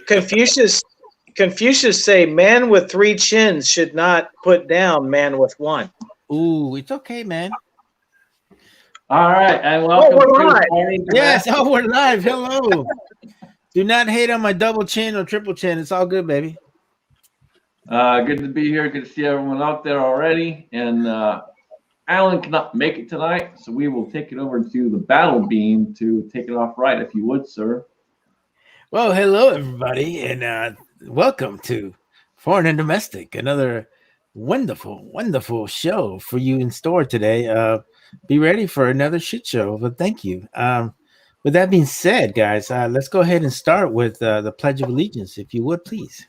Confucius say man with 3 chins should not put down man with 1. Ooh, it's okay, man. All right, and welcome we're to live. Morning Yes, Domestic. we're live. Hello. Do not hate on my double chin or triple chin. It's all good, baby. Good to be here. Good to see everyone out there already. And Alan cannot make it tonight, so we will take it over to the battle beam to take it off right, if you would, sir. Well, hello, everybody, and welcome to Foreign and Domestic, another wonderful, wonderful show for you in store today. Be ready for another shit show, but thank you. With that being said, guys, let's go ahead and start with the Pledge of Allegiance, if you would, please.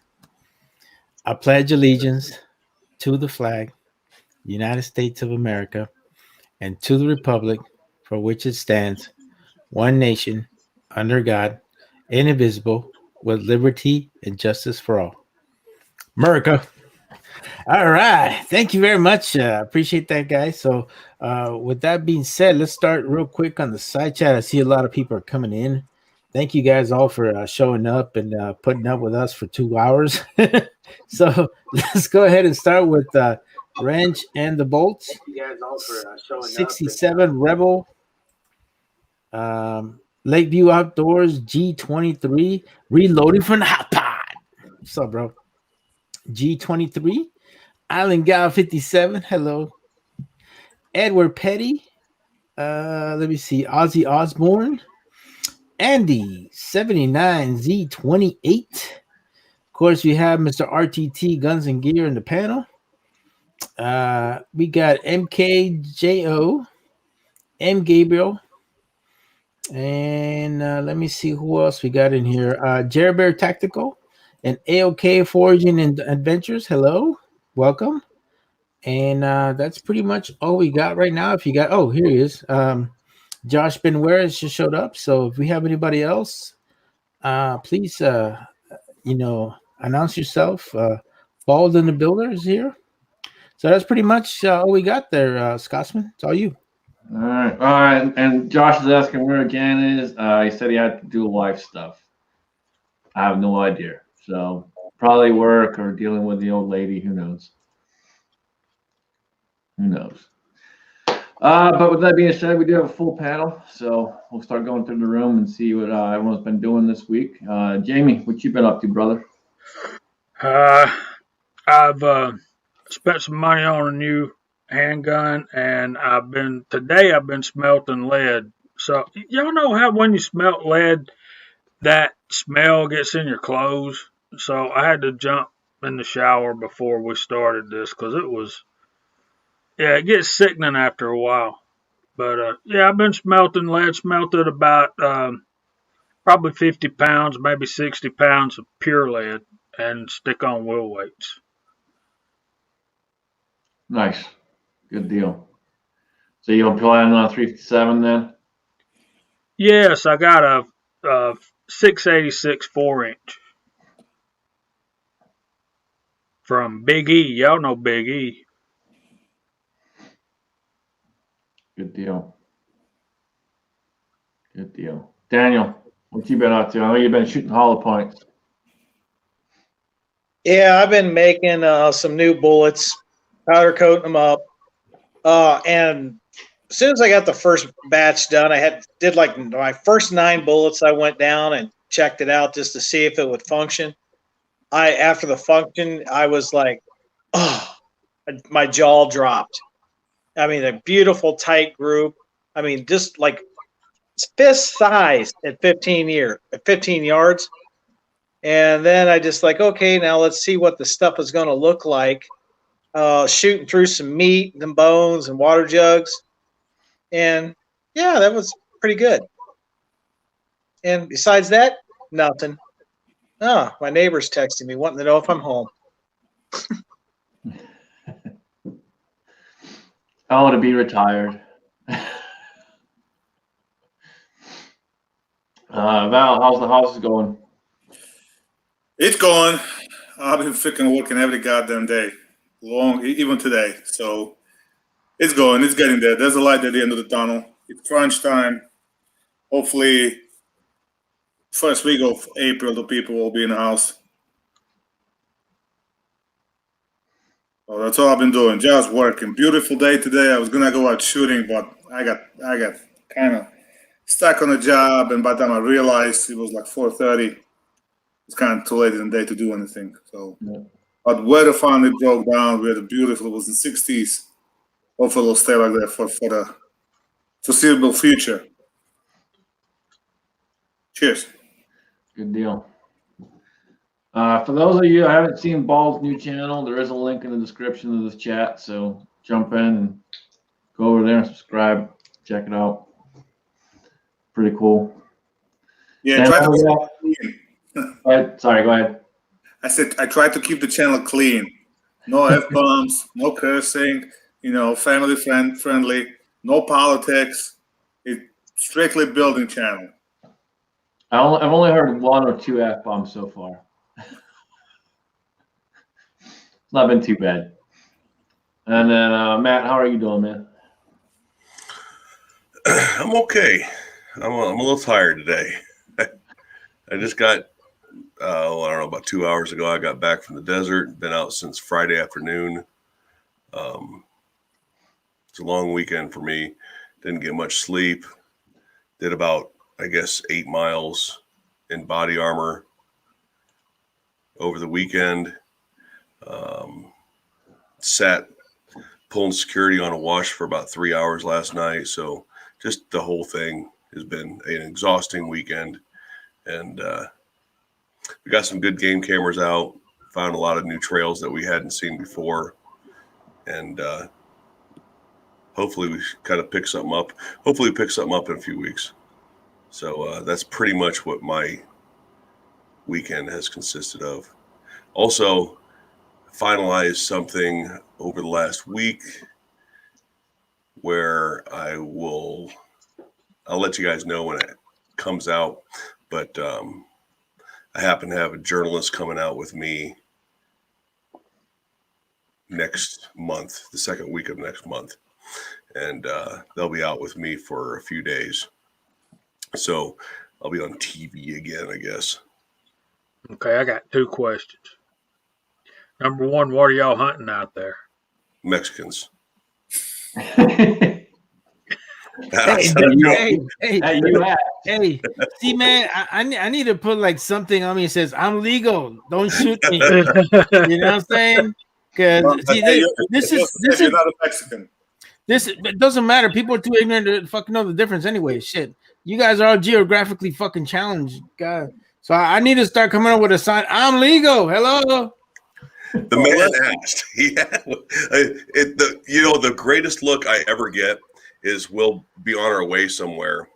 I pledge allegiance to the flag, United States of America, and to the republic for which it stands, one nation, under God, indivisible, with liberty and justice for all. America. All right. Thank you very much. Appreciate that, guys. So with that being said, let's start real quick on the side chat. I see a lot of people are coming in. Thank you guys all for showing up and putting up with us for 2 hours. So let's go ahead and start with Wrench and the Bolts. Thank you guys all for showing 67 up. Rebel. Lakeview Outdoors G23 reloading from the hot pot. What's up, bro? G23 Island Gal 57. Hello. Edward Petty. Let me see. Ozzy Osbourne. Andy 79Z28. Of course, we have Mr. RTT Guns and Gear in the panel. We got MKJO, M Gabriel. And let me see who else we got in here. Jerry Bear Tactical and AOK Foraging and Adventures. Hello, welcome. And that's pretty much all we got right now. If you got, oh, here he is. Josh Benware has just showed up. So if we have anybody else, please, announce yourself. Bald in the Builder is here. So that's pretty much all we got there, Scotsman. It's all you. All right. And Josh is asking where Jan is. He said he had to do life stuff. I have no idea. So probably work or dealing with the old lady. Who knows? But with that being said, we do have a full panel. So we'll start going through the room and see what everyone's been doing this week. Jamie, what you been up to, brother? I've spent some money on a new handgun, and I've been smelting lead. So y'all know how when you smelt lead, that smell gets in your clothes. So I had to jump in the shower before we started this because it gets sickening after a while. But I've been smelting lead. Smelted about probably 50 pounds, maybe 60 pounds of pure lead, and stick on wheel weights. Nice. Good deal. So you'll plan on 357 then? Yes, I got a 686 4-inch from Big E. Y'all know Big E. Good deal. Daniel, what you been up to? I know you've been shooting hollow points. Yeah, I've been making some new bullets, powder coating them up. And as soon as I got the first batch done, did like my first 9 bullets. I went down and checked it out just to see if it would function. After the function, I was like, oh, my jaw dropped. I mean, a beautiful tight group. I mean, just like fist size at 15 yards. And then I just like, okay, now let's see what the stuff is going to look like. Shooting through some meat and bones and water jugs. And yeah, that was pretty good. And besides that, nothing. Oh, my neighbor's texting me wanting to know if I'm home. Oh, to be retired. Val, how's the house going? It's going. I've been freaking working every goddamn day, even today. So it's going. It's getting there. There's a light at the end of the tunnel. It's crunch time. Hopefully, First week of April, the people will be in the house. So that's all I've been doing, just working. Beautiful day today. I was gonna go out shooting, but I got kind of stuck on a job, and by the time I realized it was like 4:30, it's kind of too late in the day to do anything. So, but weather finally broke down. We had a beautiful. It was in 60s. Hopefully, it'll stay like that for the foreseeable future. Cheers. Good deal. For those of you who haven't seen Ball's new channel, there is a link in the description of this chat. So jump in and go over there and subscribe. Check it out. Pretty cool. Yeah, try to keep it clean. Sorry, go ahead. I said I try to keep the channel clean. No F-bombs, no cursing, family friendly, no politics. It's strictly building channel. I've only heard 1 or 2 F-bombs so far. It's not been too bad. And then, Matt, how are you doing, man? I'm okay. I'm a little tired today. I just got, I don't know, about 2 hours ago, I got back from the desert. Been out since Friday afternoon. It's a long weekend for me. Didn't get much sleep. Did about, I guess, 8 miles in body armor over the weekend. Sat pulling security on a wash for about 3 hours last night. So just the whole thing has been an exhausting weekend. And we got some good game cameras out, found a lot of new trails that we hadn't seen before. And hopefully we kind of pick something up. Hopefully we pick something up in a few weeks. So that's pretty much what my weekend has consisted of. Also, finalized something over the last week where I'll let you guys know when it comes out. But I happen to have a journalist coming out with me next month, the second week of next month. And they'll be out with me for a few days. So I'll be on TV again, I guess. Okay, I got 2 questions. Number 1, what are y'all hunting out there? Mexicans. Hey, see, man, I need to put like something on me that says I'm legal. Don't shoot me. You know what I'm saying? Because you're not a Mexican. It doesn't matter. People are too ignorant to fucking know the difference anyway. Shit, you guys are all geographically fucking challenged, God. So I need to start coming up with a sign. I'm legal. Hello. The man asked. The greatest look I ever get is we'll be on our way somewhere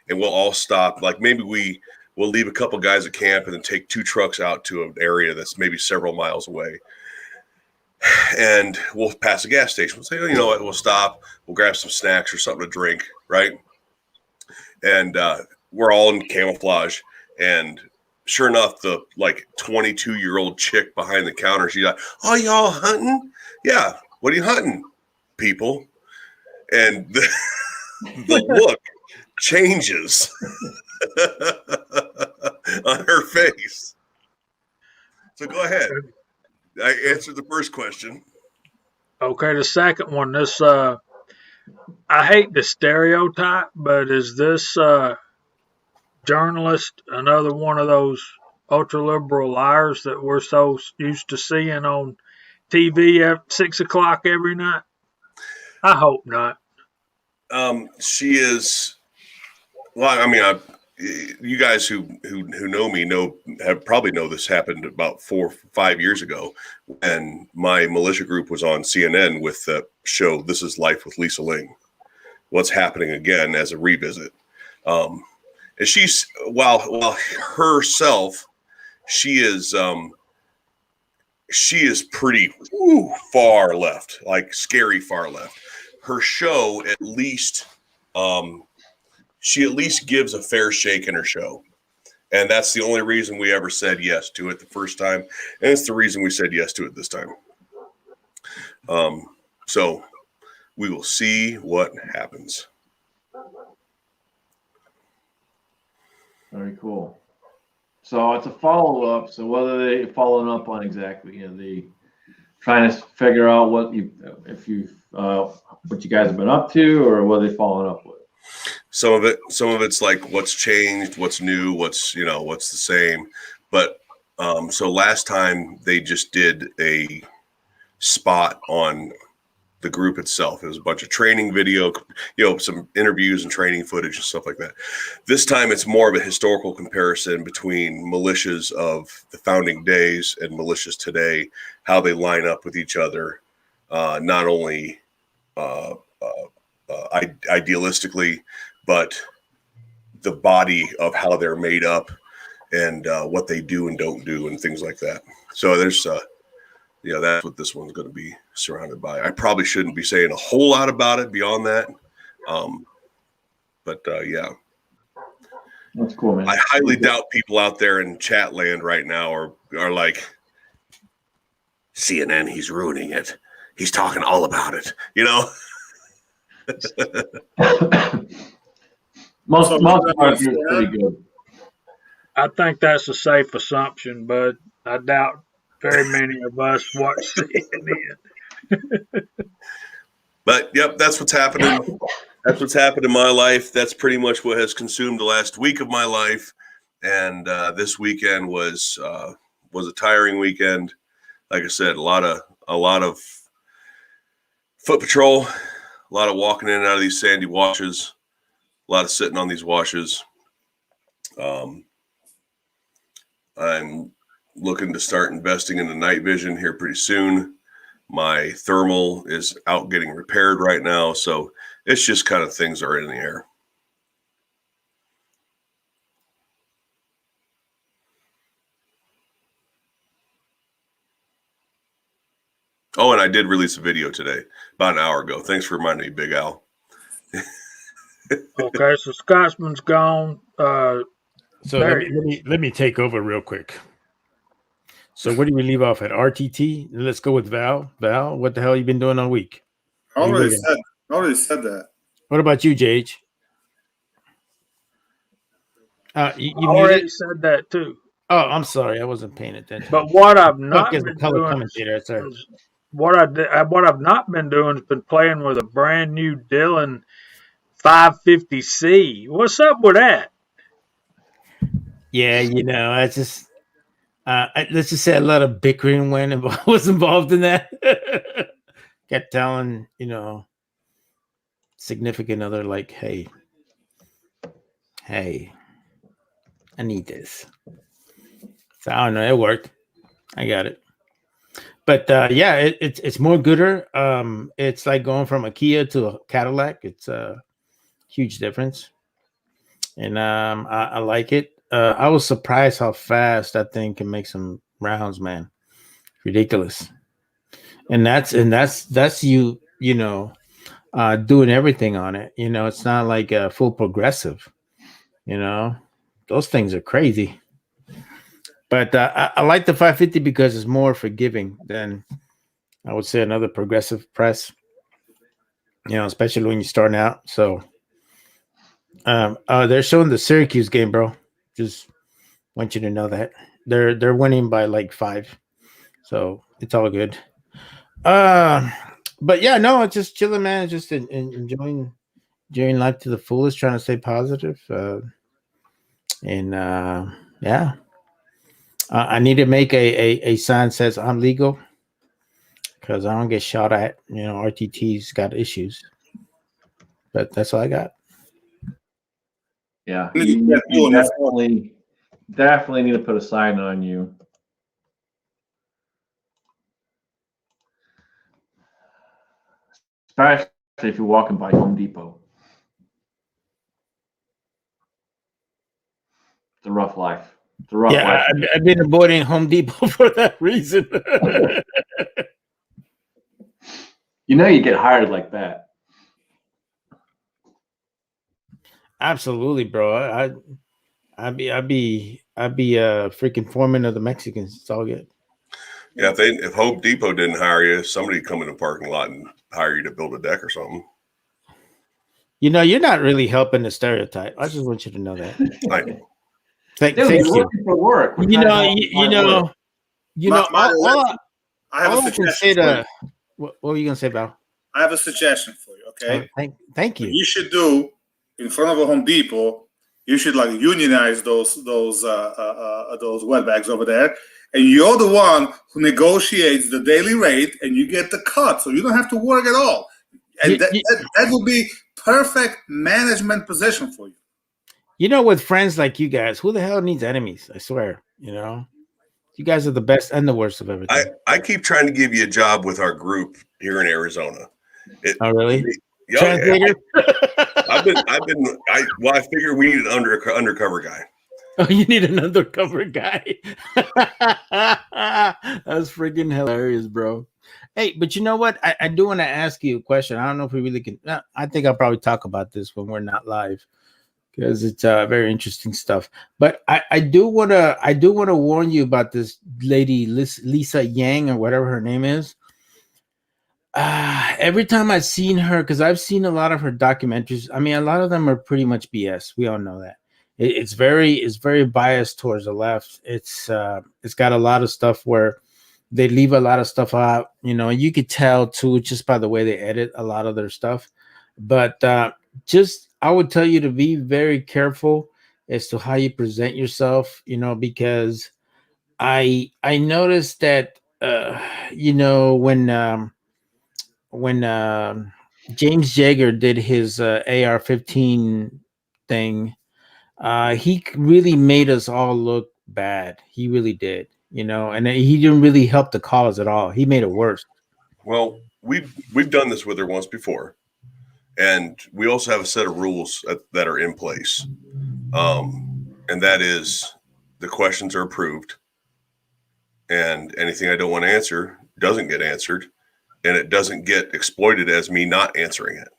and we'll all stop. Like maybe we'll leave a couple guys at camp and then take 2 trucks out to an area that's maybe several miles away. And we'll pass a gas station. We'll say, you know what, we'll stop. We'll grab some snacks or something to drink, right? And we're all in camouflage. And sure enough, the 22-year-old chick behind the counter, she's like, "Oh, y'all hunting? Yeah. What are you hunting, people?" And the look changes on her face. So go ahead. I answered the first question. Okay, the second one, this I hate the stereotype, but is this journalist another one of those ultra liberal liars that we're so used to seeing on TV at 6 o'clock every night? I hope not. She is. Well, I mean, you guys who know me probably know this happened about 4 or 5 years ago, when my militia group was on CNN with the show "This Is Life with Lisa Ling." What's happening again as a revisit? And she's while herself, she is pretty far left, like scary far left. Her show at least. She at least gives a fair shake in her show. And that's the only reason we ever said yes to it the first time. And it's the reason we said yes to it this time. So we will see what happens. Very cool. So it's a follow-up. So whether they following up on exactly, they trying to figure out what you guys have been up to, or what they following up with. Some of it's like what's changed, what's new, what's the same. But so last time they just did a spot on the group itself. It was a bunch of training video, some interviews and training footage and stuff like that. This time it's more of a historical comparison between militias of the founding days and militias today, how they line up with each other, not only idealistically, but the body of how they're made up and what they do and don't do and things like that. So there's that's what this one's going to be surrounded by. I probably shouldn't be saying a whole lot about it beyond that. But yeah. That's cool, man. I highly doubt people out there in chat land right now are like, CNN, he's ruining it. He's talking all about it, Most parts are pretty good. I think that's a safe assumption, but I doubt very many of us watch CNN. But yep, that's what's happening. That's what's happened in my life. That's pretty much what has consumed the last week of my life. And this weekend was a tiring weekend. Like I said, a lot of foot patrol, a lot of walking in and out of these sandy washes, a lot of sitting on these washes. I'm looking to start investing in the night vision here pretty soon. My thermal is out getting repaired right now. So it's just kind of things are in the air. Oh, and I did release a video today, about an hour ago. Thanks for reminding me, Big Al. Okay, so Scotsman's gone. So let me take over real quick. So where do we leave off at? RTT? Let's go with Val. Val, what the hell you been doing all week? I already said that. What about you, JH? You already said that too. Oh, I'm sorry, I wasn't paying attention. But what I've not been color doing commentator, sir. What I've not been doing has been playing with a brand new Dillon 550C. What's up with that? Yeah, I just let's just say a lot of bickering was involved in that. Kept telling, significant other like, hey, I need this. So I don't know, it worked. I got it. But yeah, it's more gooder. It's like going from a Kia to a Cadillac. It's a huge difference, and I like it. I was surprised how fast that thing can make some rounds, man. Ridiculous. And that's you doing everything on it. It's not like a full progressive. Those things are crazy. But I like the 550 because it's more forgiving than I would say another progressive press. Especially when you're starting out. So they're showing the Syracuse game, bro. Just want you to know that they're winning by like 5, so it's all good. But yeah, no, it's just chilling, man. Just enjoying life to the fullest, trying to stay positive. Yeah, I need to make a sign that says I'm legal because I don't get shot at. RTT's got issues, but that's all I got. Yeah, you definitely need to put a sign on you. Especially if you're walking by Home Depot. It's a rough life. It's a rough life. I've been avoiding Home Depot for that reason. You get hired like that. Absolutely, bro. I'd be freaking foreman of the Mexicans. It's all good. Yeah, if Home Depot didn't hire you, somebody come in the parking lot and hire you to build a deck or something. You're not really helping the stereotype. I just want you to know that. I know. Thank We're you. looking for work. We're You trying know, to find work. I have a suggestion for you. What were you gonna say, Val? I have a suggestion for you. Okay. Thank What you. you should do in front of a Home Depot, you should like unionize those wet bags over there, and you're the one who negotiates the daily rate, and you get the cut, so you don't have to work at all. And that would be perfect management position for you. You know, with friends like you guys, who the hell needs enemies? I swear. You know, you guys are the best and the worst of everything. I keep trying to give you a job with our group here in Arizona. Oh, really? Translator? I figure we need an undercover guy. Oh, you need an undercover guy. That's freaking hilarious, bro. Hey, but you know what? I do want to ask you a question. I don't know if we really can. I think I'll probably talk about this when we're not live because it's very interesting stuff. But I do want to warn you about this lady, Lisa Yang or whatever her name is. Every time I've seen her, because I've seen a lot of her documentaries. I mean, a lot of them are pretty much BS. We all know that. It's very biased towards the left. It's got a lot of stuff where they leave a lot of stuff out. You know, you could tell too just by the way they edit a lot of their stuff. But I would tell you to be very careful as to how you present yourself. You know, because I noticed that you know when James Jagger did his AR-15 thing, he really made us all look bad. He really did, you know, and he didn't really help the cause at all. He made it worse. Well, we've done this with her once before, and we also have a set of rules that are in place, and that is the questions are approved, and anything I don't want to answer doesn't get answered. And it doesn't get exploited as me not answering it.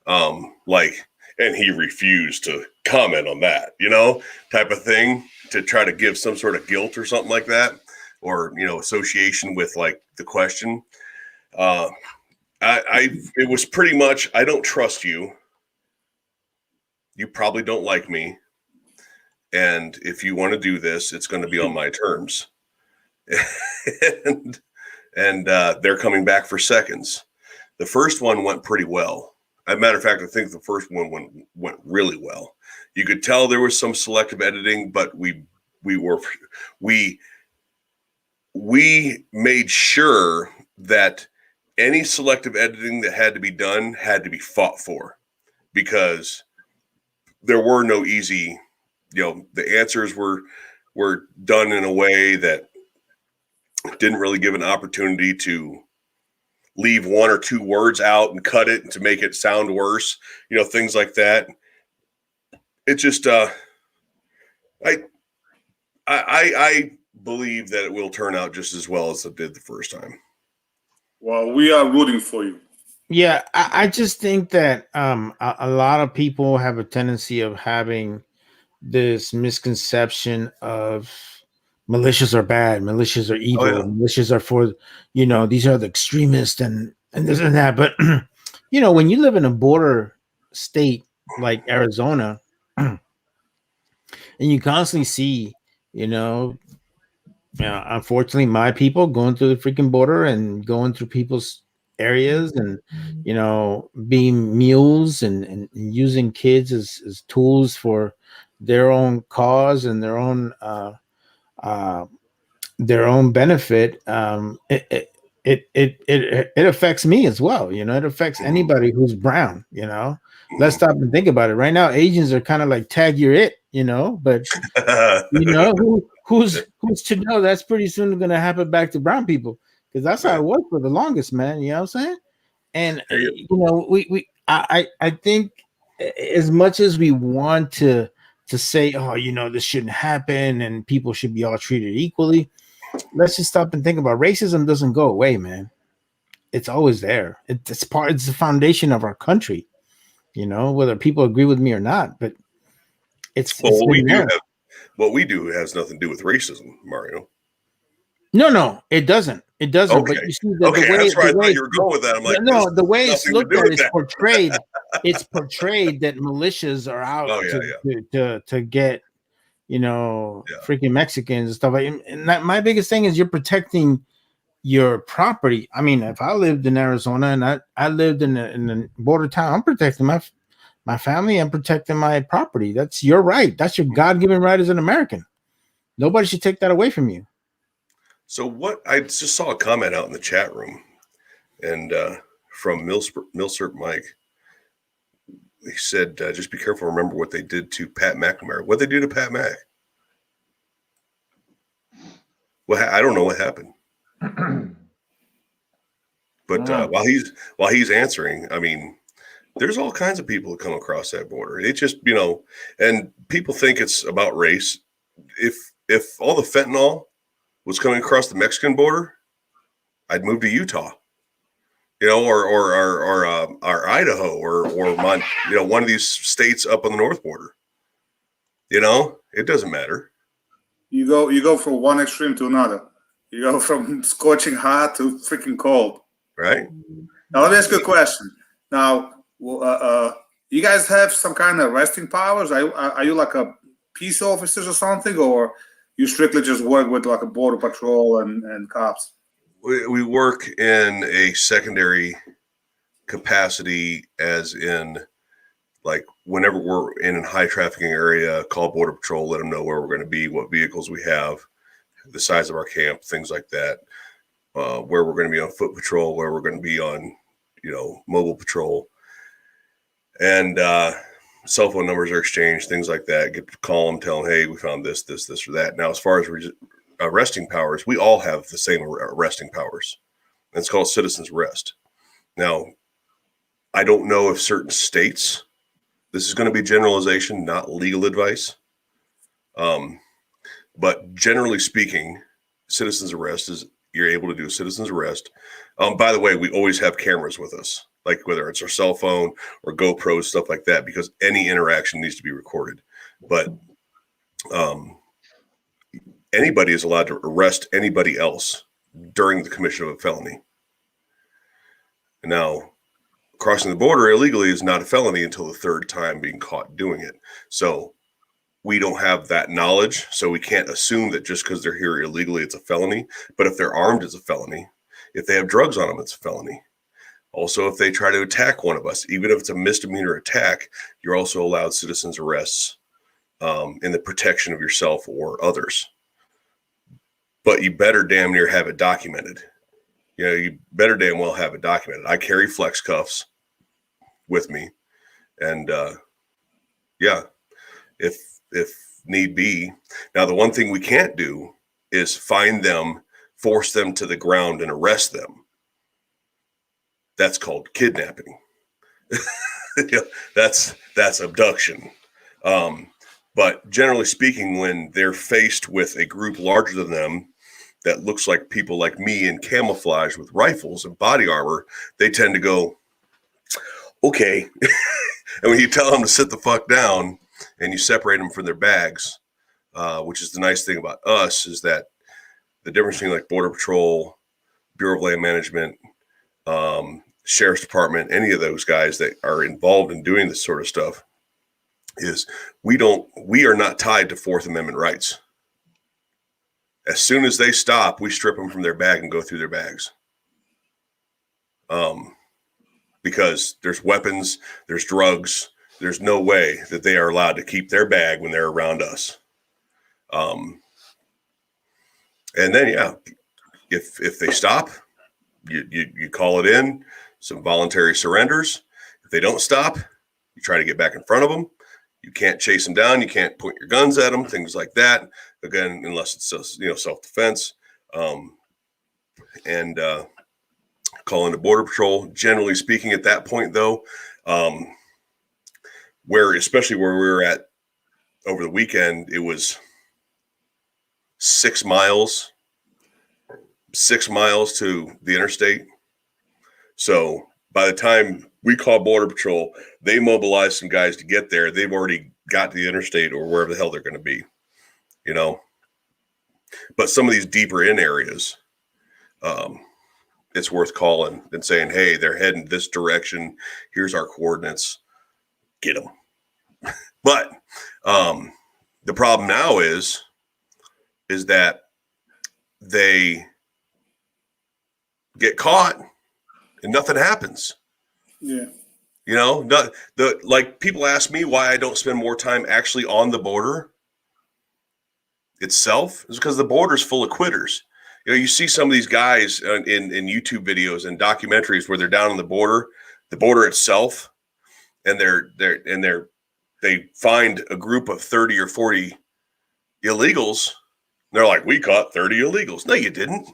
And he refused to comment on that, you know, type of thing to try to give some sort of guilt or something like that, or, you know, association with like the question. It was pretty much, I don't trust you. You probably don't like me. And if you want to do this, it's going to be on my terms. And they're coming back for seconds. The first one went pretty well. As a matter of fact, I think the first one went really well. You could tell there was some selective editing, but we made sure that any selective editing that had to be done had to be fought for, because there were no easy, you know, the answers were done in a way that didn't really give an opportunity to leave one or two words out and cut it to make it sound worse, you know, things like that. It just, I believe that it will turn out just as well as it did the first time. Well, we are rooting for you. Yeah, I just think that a lot of people have a tendency of having this misconception of militias are bad, militias are evil, militias are for, you know, these are the extremists and this and that. But, you know, when you live in a border state like Arizona and you constantly see, unfortunately, my people going through the freaking border and going through people's areas and, you know, being mules and using kids as tools for their own cause and their own benefit. It affects me as well. You know, it affects anybody who's brown, you know. Let's stop and think about it. Right now, Asians are kind of like tag you're it, you know, but you know, who's to know that's pretty soon going to happen back to brown people, because that's how it was for the longest, man. You know what I'm saying? And you know, I think as much as we want to say, oh, you know, this shouldn't happen and people should be all treated equally, let's just stop and think about racism. Doesn't go away, man. It's always there. It's the foundation of our country, you know, whether people agree with me or not, but what we do has nothing to do with racism, Mario. No, it doesn't. It doesn't. Okay. But you see the way, that's where I thought you were going with that. I'm like, no, the way it's looked at is portrayed. It's portrayed that militias are out to get, freaking Mexicans and stuff like. And my biggest thing is you're protecting your property. I mean, if I lived in Arizona and I lived in a border town, I'm protecting my family and protecting my property. That's your right. That's your God-given right as an American. Nobody should take that away from you. So what I just saw a comment out in the chat room, and from Milsert Mike, he said, "Just be careful. Remember what they did to Pat McNamara. What they do to Pat Mac? Well, I don't know what happened." But while he's answering, I mean, there's all kinds of people that come across that border. It just, and people think it's about race. If all the fentanyl was coming across the Mexican border, I'd move to Utah, or Idaho, or one of these states up on the north border. It doesn't matter. You go from one extreme to another. You go from scorching hot to freaking cold. Right. Now let me ask you a question. Now, you guys have some kind of arresting powers? Are you like a peace officers or something, or you strictly just work with like a border patrol and cops? We work in a secondary capacity, as in, like, whenever we're in a high trafficking area, call border patrol, let them know where we're going to be, what vehicles we have, the size of our camp, things like that. Where we're going to be on foot patrol, where we're going to be on, mobile patrol, and cell phone numbers are exchanged, things like that. Get to call them, tell them, hey, we found this, or that. Now, as far as arresting powers, we all have the same arresting powers. It's called citizen's arrest. Now, I don't know if certain states, this is going to be generalization, not legal advice. But generally speaking, citizen's arrest is, you're able to do a citizen's arrest. By the way, we always have cameras with us, like whether it's our cell phone or GoPros, stuff like that, because any interaction needs to be recorded. But anybody is allowed to arrest anybody else during the commission of a felony. Now, crossing the border illegally is not a felony until the third time being caught doing it. So we don't have that knowledge, so we can't assume that just because they're here illegally, it's a felony. But if they're armed, it's a felony. If they have drugs on them, it's a felony. Also, if they try to attack one of us, even if it's a misdemeanor attack, you're also allowed citizen's arrests in the protection of yourself or others. But you better damn near have it documented. You better damn well have it documented. I carry flex cuffs with me. And if need be. Now, the one thing we can't do is find them, force them to the ground and arrest them. That's called kidnapping. That's abduction. But generally speaking, when they're faced with a group larger than them that looks like people like me in camouflage with rifles and body armor, they tend to go, okay. And when you tell them to sit the fuck down and you separate them from their bags, which is the nice thing about us, is that the difference between like Border Patrol, Bureau of Land Management, Sheriff's Department, any of those guys that are involved in doing this sort of stuff, is we are not tied to Fourth Amendment rights. As soon as they stop, we strip them from their bag and go through their bags. Because there's weapons, there's drugs, there's no way that they are allowed to keep their bag when they're around us. And then, if they stop, you call it in, some voluntary surrenders. If they don't stop, you try to get back in front of them. You can't chase them down. You can't point your guns at them, things like that. Again, unless it's self-defense. And call in the Border Patrol. Generally speaking, at that point, though, especially where we were at over the weekend, it was 6 miles to the interstate. So by the time we call Border Patrol, they mobilize some guys to get there. They've already got to the interstate or wherever the hell they're going to be, But some of these deeper in areas, it's worth calling and saying, hey, they're heading this direction. Here's our coordinates. Get them. But The problem now is that they get caught and nothing happens. Yeah. You know, like people ask me why I don't spend more time actually on the border itself. Is because the border's full of quitters. You know, you see some of these guys in YouTube videos and documentaries where they're down on the border itself, and they find a group of 30 or 40 illegals. They're like, we caught 30 illegals. No, you didn't.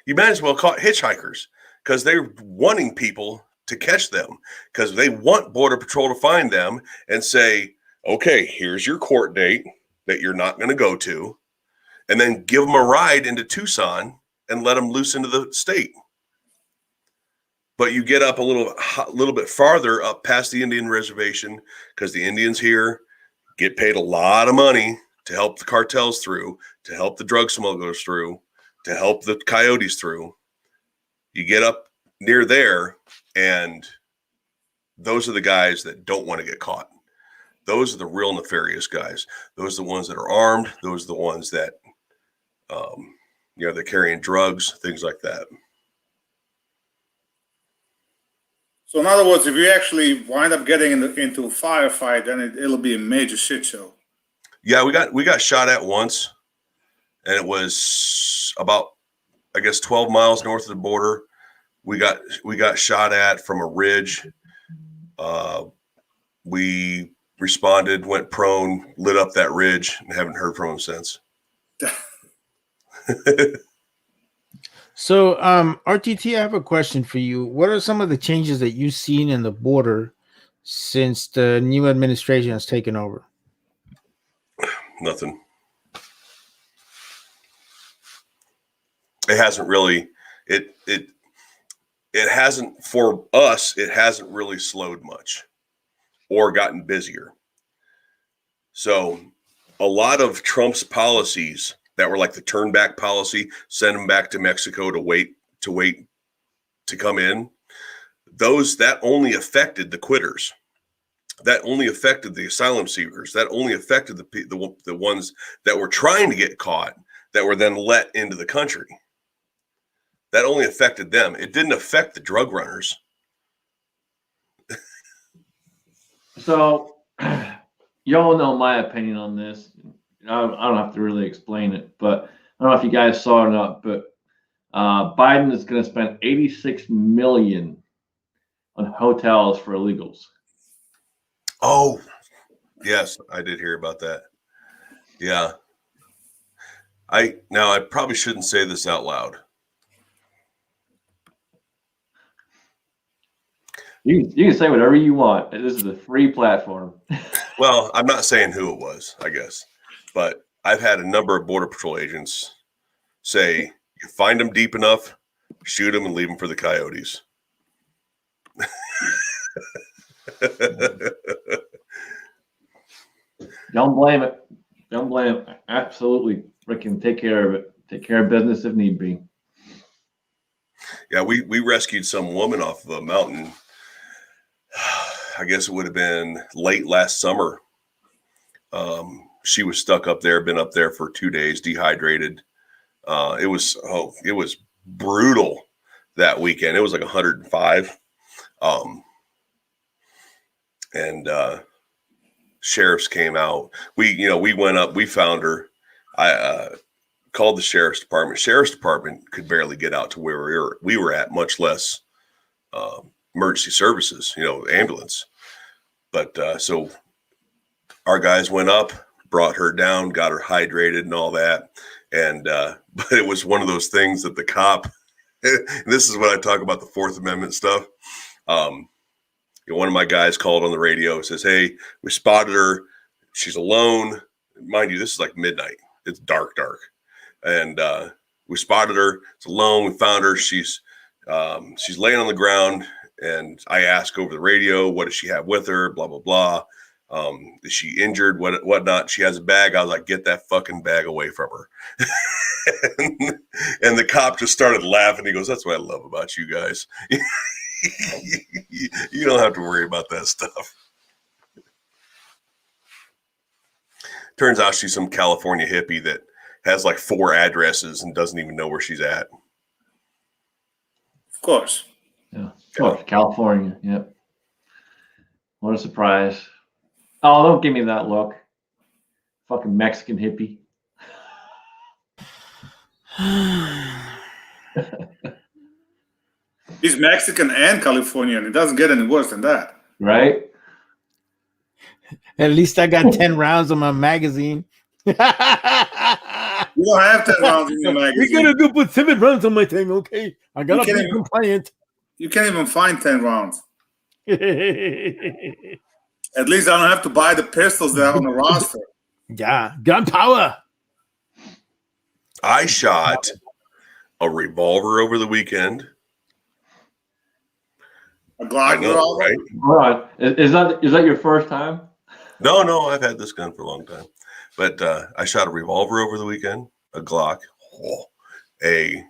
You might as well caught hitchhikers, because they're wanting people to catch them, because they want Border Patrol to find them and say, okay, here's your court date that you're not going to go to, and then give them a ride into Tucson and let them loose into the state. But you get up a little bit farther up past the Indian reservation, because the Indians here get paid a lot of money to help the cartels through, to help the drug smugglers through, to help the coyotes through. You get up near there, and those are the guys that don't want to get caught. Those are the real nefarious guys. Those are the ones that are armed. Those are the ones that, they're carrying drugs, things like that. So in other words, if you actually wind up getting into a firefight, then it'll be a major shit show. Yeah, we got shot at once, and it was about, I guess, 12 miles north of the border. We got shot at from a ridge. We responded, went prone, lit up that ridge, and haven't heard from them since. So, RTT, I have a question for you. What are some of the changes that you've seen in the border since the new administration has taken over? Nothing. It hasn't really. It hasn't, for us. It hasn't really slowed much or gotten busier. So, a lot of Trump's policies that were like the turn back policy, send them back to Mexico to wait to come in. That only affected the quitters. That only affected the asylum seekers. That only affected the ones that were trying to get caught, that were then let into the country. That only affected them. It didn't affect the drug runners. So, y'all know my opinion on this. I don't have to really explain it, but I don't know if you guys saw it or not, but Biden is going to spend $86 million on hotels for illegals. Oh, yes, I did hear about that. Yeah. I probably shouldn't say this out loud. You can say whatever you want. This is a free platform. Well, I'm not saying who it was, I guess. But I've had a number of Border Patrol agents say, you find them deep enough, shoot them and leave them for the coyotes. Don't blame it. Don't blame it. Absolutely. Freaking take care of it. Take care of business if need be. Yeah, we rescued some woman off of a mountain. I guess it would have been late last summer. She was stuck up there, been up there for 2 days, dehydrated. It was brutal that weekend. It was like 105. Sheriffs came out. We went up, we found her. I called the sheriff's department. Sheriff's department could barely get out to where we were at, much less emergency services, ambulance. But so our guys went up, brought her down, got her hydrated and all that. And but it was one of those things that the cop, this is what I talk about, the Fourth Amendment stuff. One of my guys called on the radio, says, hey, we spotted her. She's alone. Mind you, this is like midnight. It's dark. And we spotted her. It's alone. We found her. She's laying on the ground. And I asked over the radio, what does she have with her? Blah, blah, blah. Is she injured? Whatnot? She has a bag. I was like, get that fucking bag away from her. and the cop just started laughing. He goes, that's what I love about you guys. You don't have to worry about that stuff. Turns out she's some California hippie that has like 4 addresses and doesn't even know where she's at. Of course. Yeah. Of course, California. Yep. What a surprise. Oh, don't give me that look. Fucking Mexican hippie. He's Mexican and Californian. It doesn't get any worse than that. Right? At least I got 10 rounds on my magazine. You don't have 10 rounds in your magazine. We're gonna go put 7 rounds on my thing, okay? I gotta be compliant. You can't even find 10 rounds. Yeah, At least I don't have to buy the pistols that are on the roster. gunpowder. I shot a revolver over the weekend. A Glock revolver? Right? Right. Is that your first time? No, I've had this gun for a long time. But I shot a revolver over the weekend, a Glock, a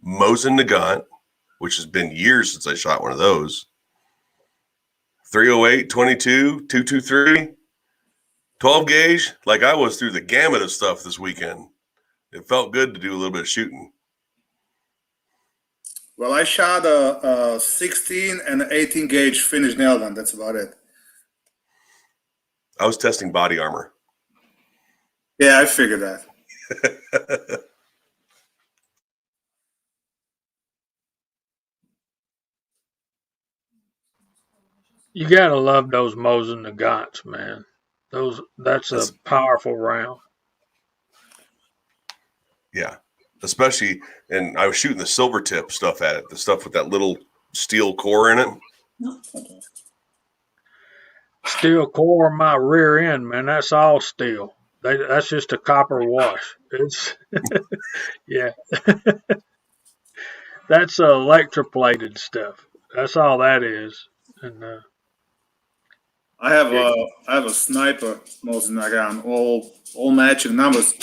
Mosin Nagant, which has been years since I shot one of those. 308, 22, 223, 12 gauge. Like I was through the gamut of stuff this weekend. It felt good to do a little bit of shooting. Well, I shot a 16 and an 18 gauge finished nail gun. That's about it. I was testing body armor. Yeah, I figured that. You gotta love those Mosin Nagants, man. That's a powerful round. Yeah, especially, and I was shooting the silver tip stuff at it, the stuff with that little steel core in it. Steel core on my rear end, man. That's all steel. That's just a copper wash. It's yeah. That's electroplated stuff. That's all that is. And I have a sniper Mosin Nagant, all matching numbers.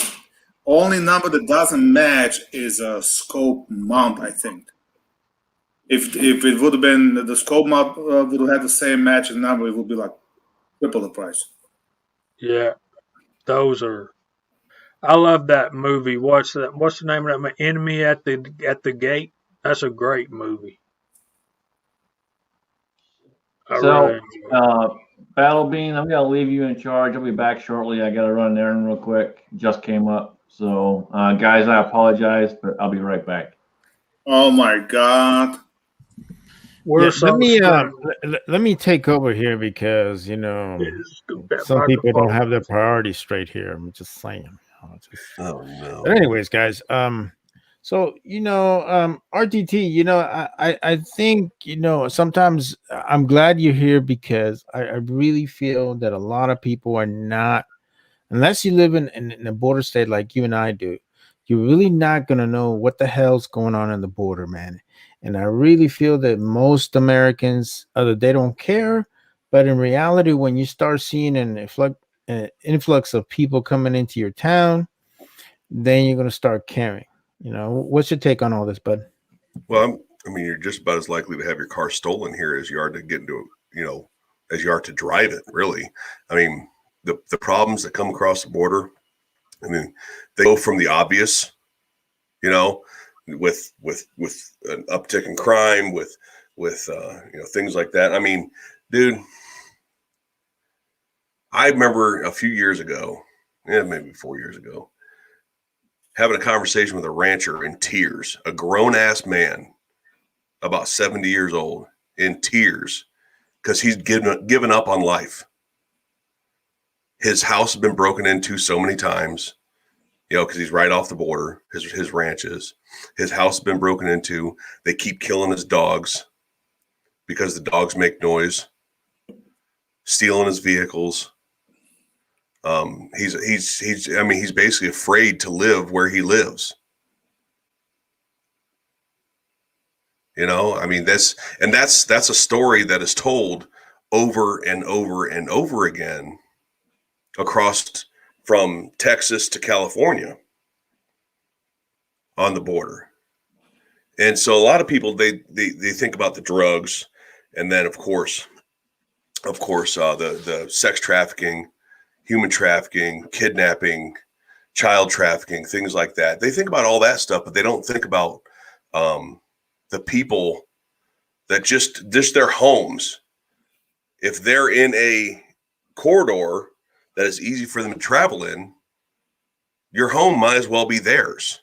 Only number that doesn't match is a scope mount, I think. If it would have been the scope mount would have had the same matching number, it would be like triple the price. yeah, those are. I love that movie. What's the name of that? Enemy at the Gate. That's a great movie. Battle Bean, I'm gonna leave you in charge. I'll be back shortly. I gotta run an errand real quick. Just came up. So, guys, I apologize, but I'll be right back. Oh my God! Let me take over here because some people don't have their priorities straight here. I'm just saying. Oh no! But anyways, guys, so RTT, I think sometimes I'm glad you're here because I really feel that a lot of people are not. Unless you live in a border state like you and I do, you're really not going to know what the hell's going on in the border, man. And I really feel that most Americans, they don't care. But in reality, when you start seeing an influx of people coming into your town, then you're going to start caring. What's your take on all this, bud? Well, you're just about as likely to have your car stolen here as you are to get into, as you are to drive it, really. The problems that come across the border, they go from the obvious, with an uptick in crime, with things like that. Dude, I remember a few years ago, maybe 4 years ago, having a conversation with a rancher in tears, a grown-ass man, about 70 years old, in tears, because he's given up on life. His house has been broken into so many times, because he's right off the border, his ranch is. His house has been broken into. They keep killing his dogs because the dogs make noise, stealing his vehicles. He's basically afraid to live where he lives. That's a story that is told over and over and over again across from Texas to California on the border. And so a lot of people, they think about the drugs, and then of course, the sex trafficking, human trafficking, kidnapping, child trafficking, things like that. They think about all that stuff, but they don't think about the people that just their homes. If they're in a corridor that is easy for them to travel in, your home might as well be theirs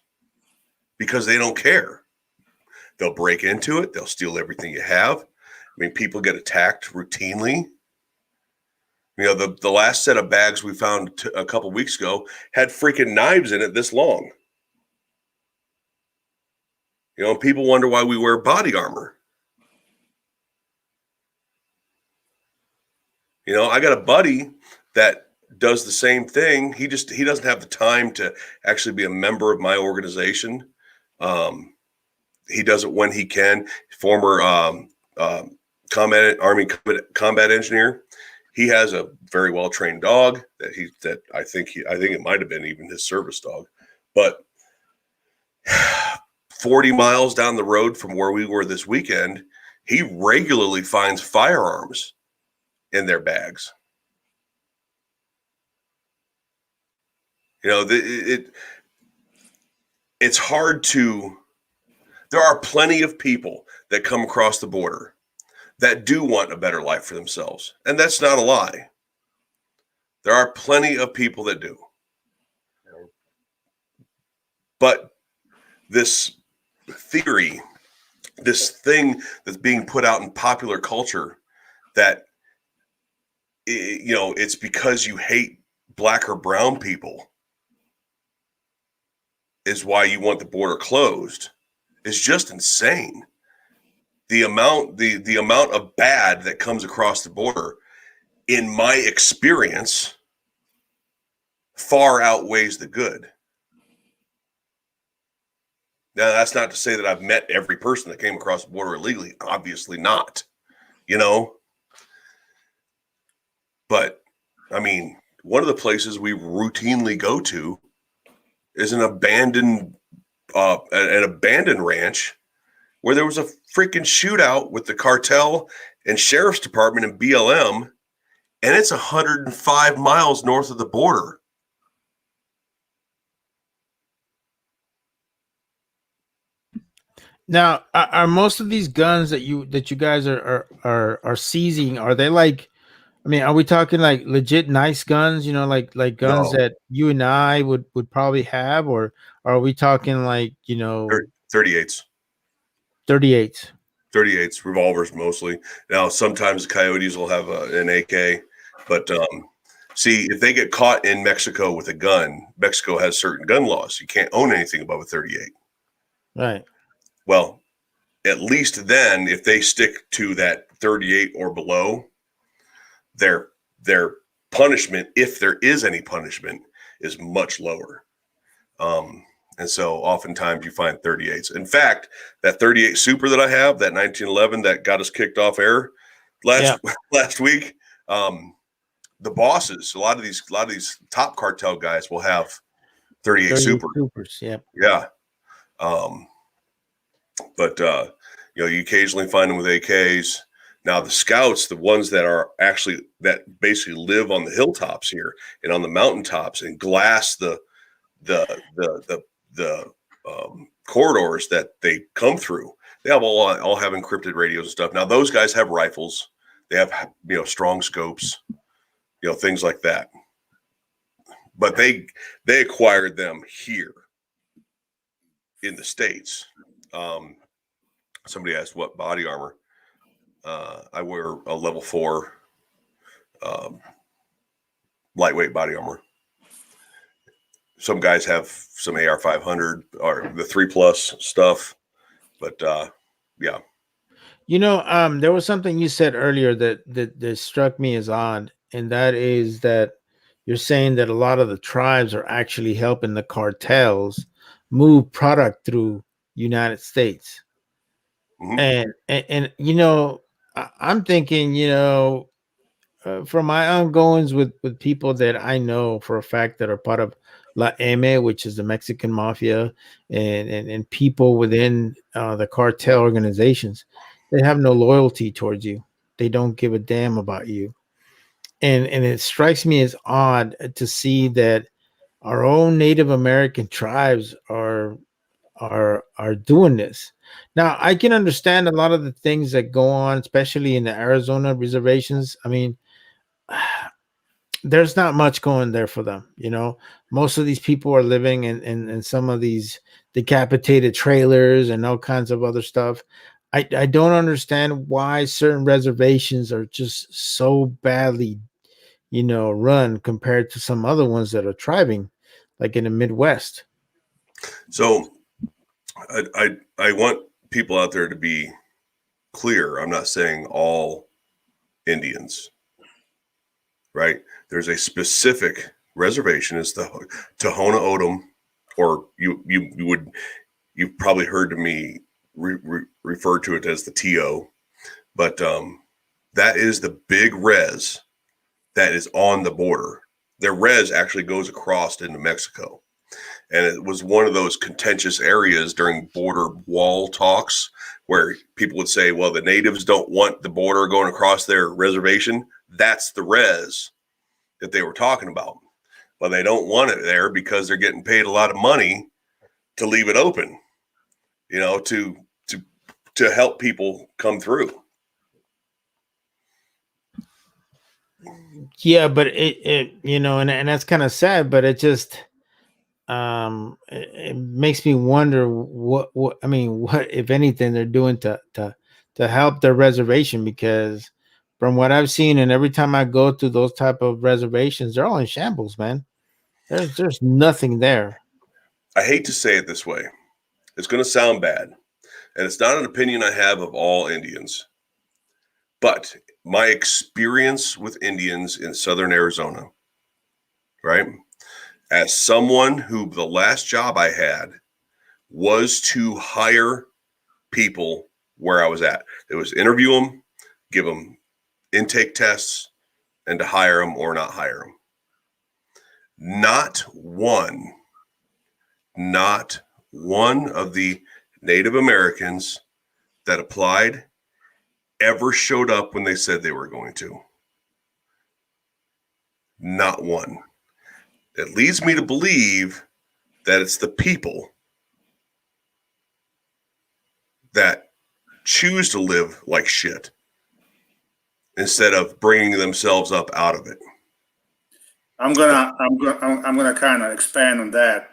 because they don't care. They'll break into it. They'll steal everything you have. I mean, people get attacked routinely. You know, the last set of bags we found a couple weeks ago had freaking knives in it this long. You know, people wonder why we wear body armor. You know, I got a buddy that does the same thing. He doesn't have the time to actually be a member of my organization. He does it when he can. Former Army combat engineer. He has a very well trained dog that I think it might have been even his service dog, but 40 miles down the road from where we were this weekend, he regularly finds firearms in their bags. You know, it's hard to. There are plenty of people that come across the border that do want a better life for themselves. And that's not a lie. There are plenty of people that do. But this theory, this thing that's being put out in popular culture that, you know, it's because you hate black or brown people is why you want the border closed is just insane. The amount of bad that comes across the border, in my experience, far outweighs the good. Now, that's not to say that I've met every person that came across the border illegally. Obviously not, you know. But, I mean, one of the places we routinely go to is an abandoned ranch where there was a freaking shootout with the cartel and sheriff's department and BLM, and it's 105 miles north of the border. Now, are most of these guns that you guys are seizing, are they like, I mean, are we talking like legit nice guns, you know, like guns that you and I would probably have, or are we talking like, you know, 38s? 38s, revolvers mostly. Now, sometimes the coyotes will have an AK, but see, if they get caught in Mexico with a gun, Mexico has certain gun laws. You can't own anything above a 38. Right. Well, at least then, if they stick to that 38 or below, their punishment, if there is any punishment, is much lower. And so oftentimes you find 38s. In fact, that 38 Super that I have, that 1911 that got us kicked off air last week, the bosses, a lot of these top cartel guys will have 38 Supers. Yeah. But you know, you occasionally find them with AKs. Now the scouts, the ones that basically live on the hilltops here and on the mountaintops and glass the corridors that they come through, they have all have encrypted radios and stuff. Now those guys have rifles. They have, you know, strong scopes, you know, things like that. But they acquired them here in the States. Somebody asked what body armor. I wear a level 4 lightweight body armor. Some guys have some AR-500 or the 3+ stuff, but yeah. You know, there was something you said earlier that struck me as odd, and that is that you're saying that a lot of the tribes are actually helping the cartels move product through United States. Mm-hmm. And you know, I'm thinking, you know, from my ongoings with people that I know for a fact that are part of La M, which is the Mexican mafia, and people within the cartel organizations, they have no loyalty towards you. They don't give a damn about you. and it strikes me as odd to see that our own Native American tribes are doing this. Now, I can understand a lot of the things that go on, especially in the Arizona reservations. I mean, there's not much going there for them. You know, most of these people are living in some of these decapitated trailers and all kinds of other stuff. I don't understand why certain reservations are just so badly, run compared to some other ones that are thriving, like in the Midwest. So I want people out there to be clear. I'm not saying all Indians, right? There's a specific reservation. It's the Tohono O'odham, or you've probably heard me refer to it as the TO, but that is the big res that is on the border. Their res actually goes across into Mexico. And it was one of those contentious areas during border wall talks where people would say, well, the natives don't want the border going across their reservation. That's the res that they were talking about. But they don't want it there because they're getting paid a lot of money to leave it open, to help people come through. Yeah, but it and that's kind of sad, but it just it makes me wonder what if anything they're doing to help their reservation, because from what I've seen and every time I go to those type of reservations, they're all in shambles, man. There's nothing there. I hate to say it this way. It's going to sound bad, and it's not an opinion I have of all Indians, but my experience with Indians in Southern Arizona, right? As someone who the last job I had was to hire people where I was at. It was interview them, give them intake tests, and to hire them or not hire them. Not one of the Native Americans that applied ever showed up when they said they were going to. Not one. It leads me to believe that it's the people that choose to live like shit instead of bringing themselves up out of it. I'm gonna kind of expand on that.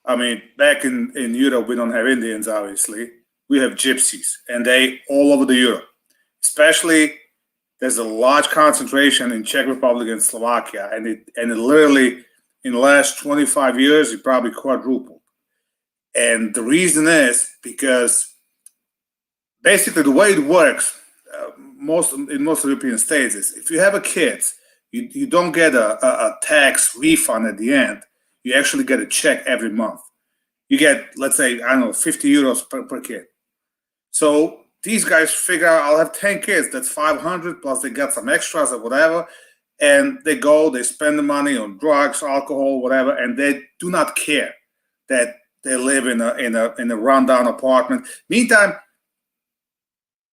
I mean, back in Europe, we don't have Indians, obviously. We have gypsies, and they all over the Europe. Especially, there's a large concentration in Czech Republic and Slovakia, and it literally in the last 25 years, it probably quadrupled. And the reason is because basically the way it works, in most European states, is if you have a kid, you don't get a tax refund at the end. You actually get a check every month. You get, let's say, I don't know, 50 euros per kid. So these guys figure out, I'll have 10 kids, that's 500, plus they got some extras or whatever. And they spend the money on drugs, alcohol, whatever, and they do not care that they live in a rundown apartment. Meantime,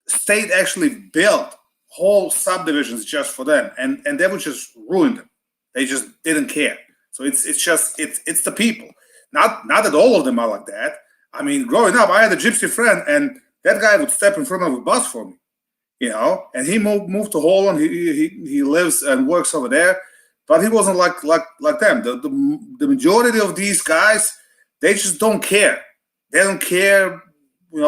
state actually built whole subdivisions just for them, and they would just ruin them. They just didn't care. So it's the people. Not that all of them are like that. I mean, growing up, I had a gypsy friend, and that guy would step in front of a bus for me, and he moved to Holland. He lives and works over there, but he wasn't like them. The majority of these guys, they just don't care. They don't care,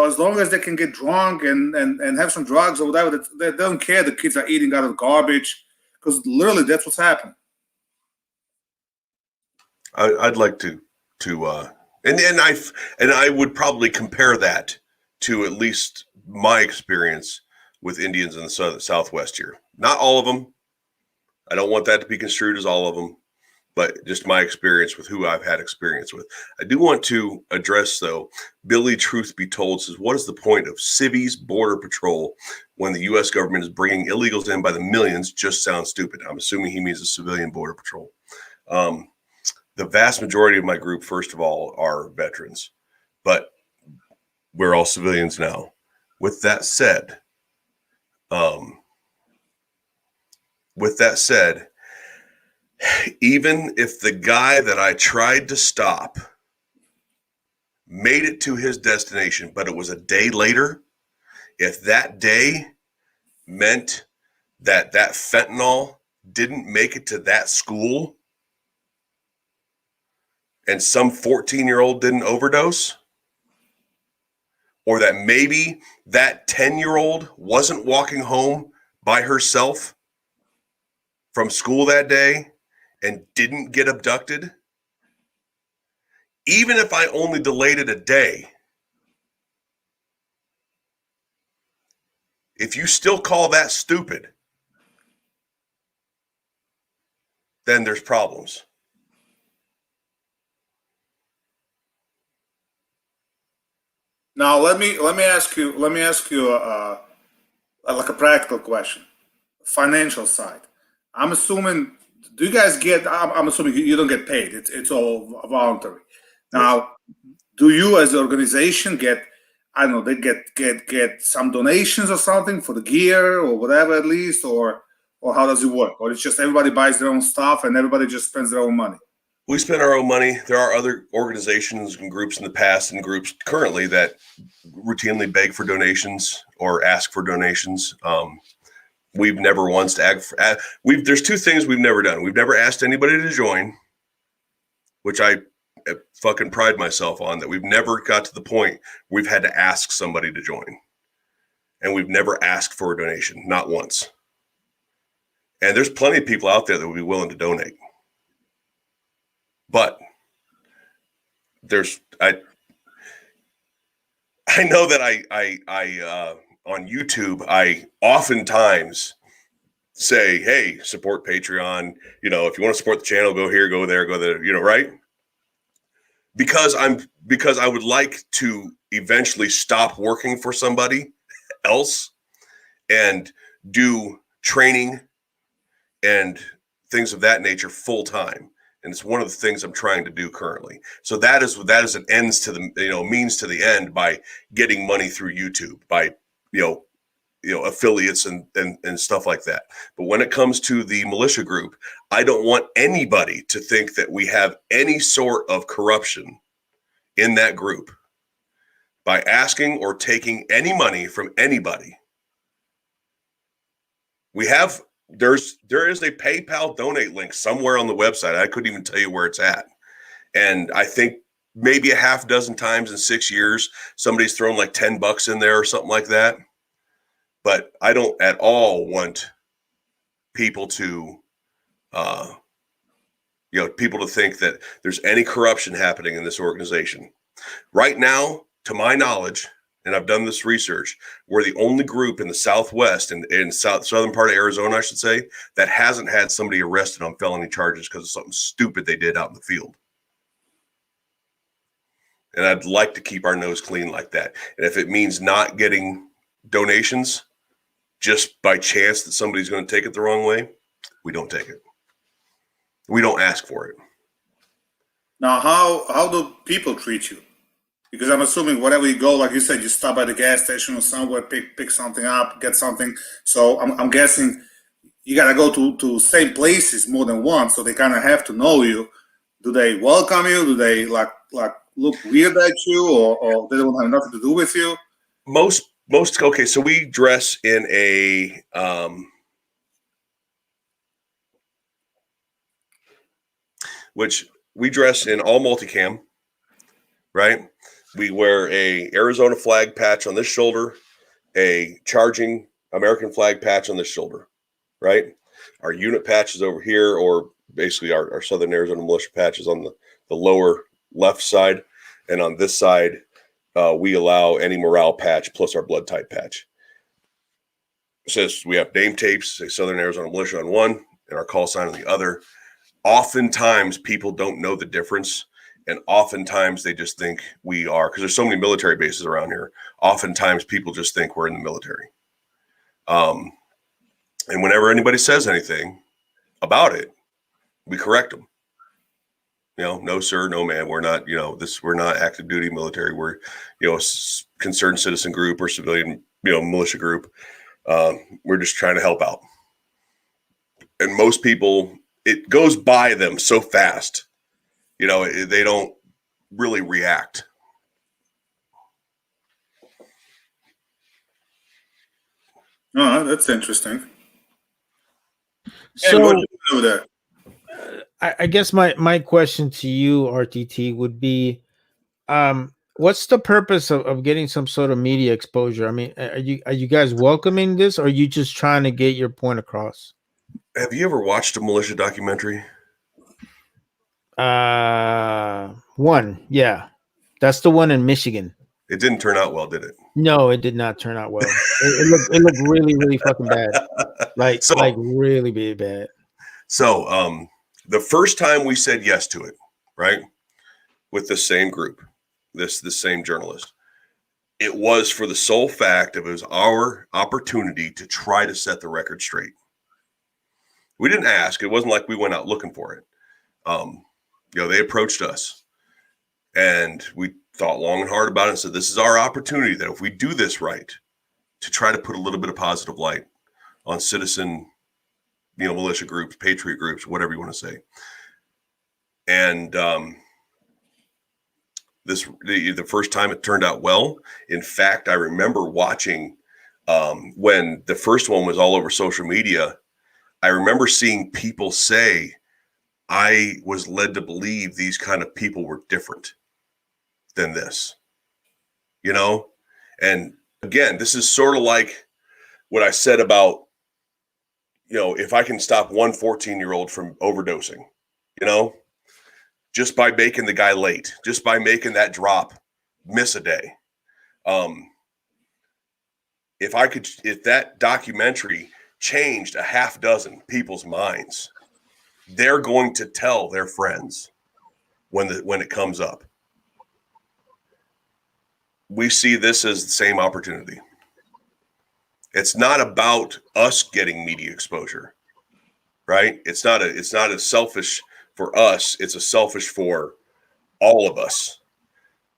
as long as they can get drunk and have some drugs or whatever. They don't care. The kids are eating out of garbage, because literally that's what's happening. I'd like to and I would probably compare that to at least my experience with Indians in the Southwest here. Not all of them. I don't want that to be construed as all of them, but just my experience with who I've had experience with. I do want to address, though, Billy Truth Be Told says, what is the point of civvies border patrol when the U.S. government is bringing illegals in by the millions? Just sounds stupid. I'm assuming he means a civilian border patrol. The vast majority of my group, first of all, are veterans, but we're all civilians now. With that said, with that said, even if the guy that I tried to stop made it to his destination, but it was a day later, if that day meant that that fentanyl didn't make it to that school and some 14-year-old didn't overdose, or that maybe that 10-year-old wasn't walking home by herself from school that day and didn't get abducted, even if I only delayed it a day, if you still call that stupid, then there's problems. Now let me ask you like a practical question, financial side. I'm assuming, do you guys get? I'm assuming you don't get paid. It's all voluntary. Now, do you as an organization get? I don't know. They get some donations or something for the gear or whatever, at least, or how does it work? Or it's just everybody buys their own stuff and everybody just spends their own money? We spend our own money. There are other organizations and groups in the past and groups currently that routinely beg for donations or ask for donations. We've never once there's two things we've never done. We've never asked anybody to join, which I fucking pride myself on, that we've never got to the point we've had to ask somebody to join. And we've never asked for a donation, not once. And there's plenty of people out there that would be willing to donate. But I know that I on YouTube, I oftentimes say, hey, support Patreon. You know, if you want to support the channel, go here, go there, you know, right? Because I would like to eventually stop working for somebody else and do training and things of that nature full time. And it's one of the things I'm trying to do currently. So that is an ends to the, you know, means to the end by getting money through YouTube, by, you know, affiliates and stuff like that. But when it comes to the militia group, I don't want anybody to think that we have any sort of corruption in that group by asking or taking any money from anybody. There is a PayPal donate link somewhere on the website. I couldn't even tell you where it's at. And I think maybe a half dozen times in 6 years, somebody's thrown like $10 in there or something like that. But I don't at all want people to, people to think that there's any corruption happening in this organization. Right now, to my knowledge, and I've done this research, we're the only group in the Southwest and in southern part of Arizona, I should say, that hasn't had somebody arrested on felony charges because of something stupid they did out in the field. And I'd like to keep our nose clean like that. And if it means not getting donations just by chance that somebody's going to take it the wrong way, we don't take it. We don't ask for it. Now, how do people treat you? Because I'm assuming wherever you go, like you said, you stop at a gas station or somewhere, pick something up, get something. So I'm guessing you got to go to same places more than once, so they kind of have to know you. Do they welcome you? Do they like look weird at you, or they don't have nothing to do with you? Most okay. So we dress in a which we dress in all multicam, right? We wear a Arizona flag patch on this shoulder, a charging American flag patch on this shoulder, right? Our unit patch is over here, or basically our Southern Arizona Militia patch is on the lower left side. And on this side, we allow any morale patch plus our blood type patch. It says we have name tapes, say Southern Arizona Militia on one and our call sign on the other. Oftentimes people don't know the difference. And oftentimes they just think we are, because there's so many military bases around here. Oftentimes people just think we're in the military. And whenever anybody says anything about it, we correct them. You know, no, sir, no, ma'am. We're not, we're not active duty military. We're, a concerned citizen group or civilian, militia group. We're just trying to help out. and most people, it goes by them so fast, they don't really react. Oh, that's interesting. So And what do you do there? I guess my question to you, RTT, would be, what's the purpose of getting some sort of media exposure? I mean, are you guys welcoming this, or are you just trying to get your point across? Have you ever watched a militia documentary? One, yeah, that's the one in Michigan. It didn't turn out well, did it? No, it did not turn out well. It looked really, really fucking bad. Like really, really bad. So, the first time we said yes to it, right, with the same group, this same journalist, it was for the sole fact of it was our opportunity to try to set the record straight. We didn't ask. It wasn't like we went out looking for it. They approached us, and we thought long and hard about it and said, this is our opportunity that if we do this right, to try to put a little bit of positive light on citizen, militia groups, patriot groups, whatever you want to say. And the first time it turned out well. In fact, I remember watching when the first one was all over social media. I remember seeing people say, I was led to believe these kind of people were different than this, and again, this is sort of like what I said about, if I can stop one 14-year-old from overdosing, just by making the guy late, just by making that drop miss a day. If that documentary changed a half dozen people's minds, they're going to tell their friends when it comes up. We see this as the same opportunity. It's not about us getting media exposure, right? It's not a selfish for us. It's a selfish for all of us,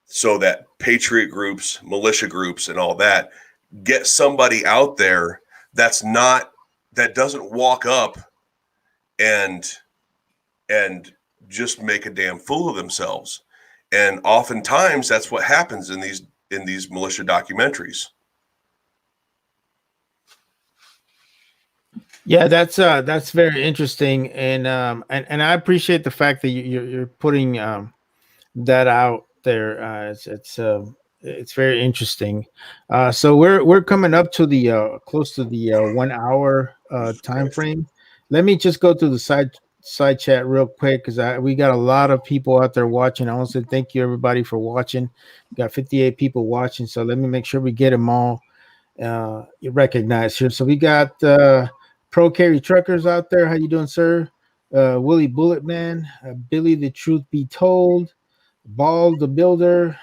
so that patriot groups, militia groups, and all that get somebody out there that doesn't walk up and just make a damn fool of themselves. And oftentimes that's what happens in these militia documentaries. Yeah, that's very interesting, and I appreciate the fact that you're putting that out there. It's very interesting. So we're coming up to the close to the 1 hour time frame. Let me just go through the side chat real quick, because we got a lot of people out there watching. I want to say thank you everybody for watching. We got 58 people watching, so let me make sure we get them all recognized here. So we got Pro Carry Truckers out there. How you doing, sir? Willie Bullet Man, Billy the Truth Be Told, Ball the Builder,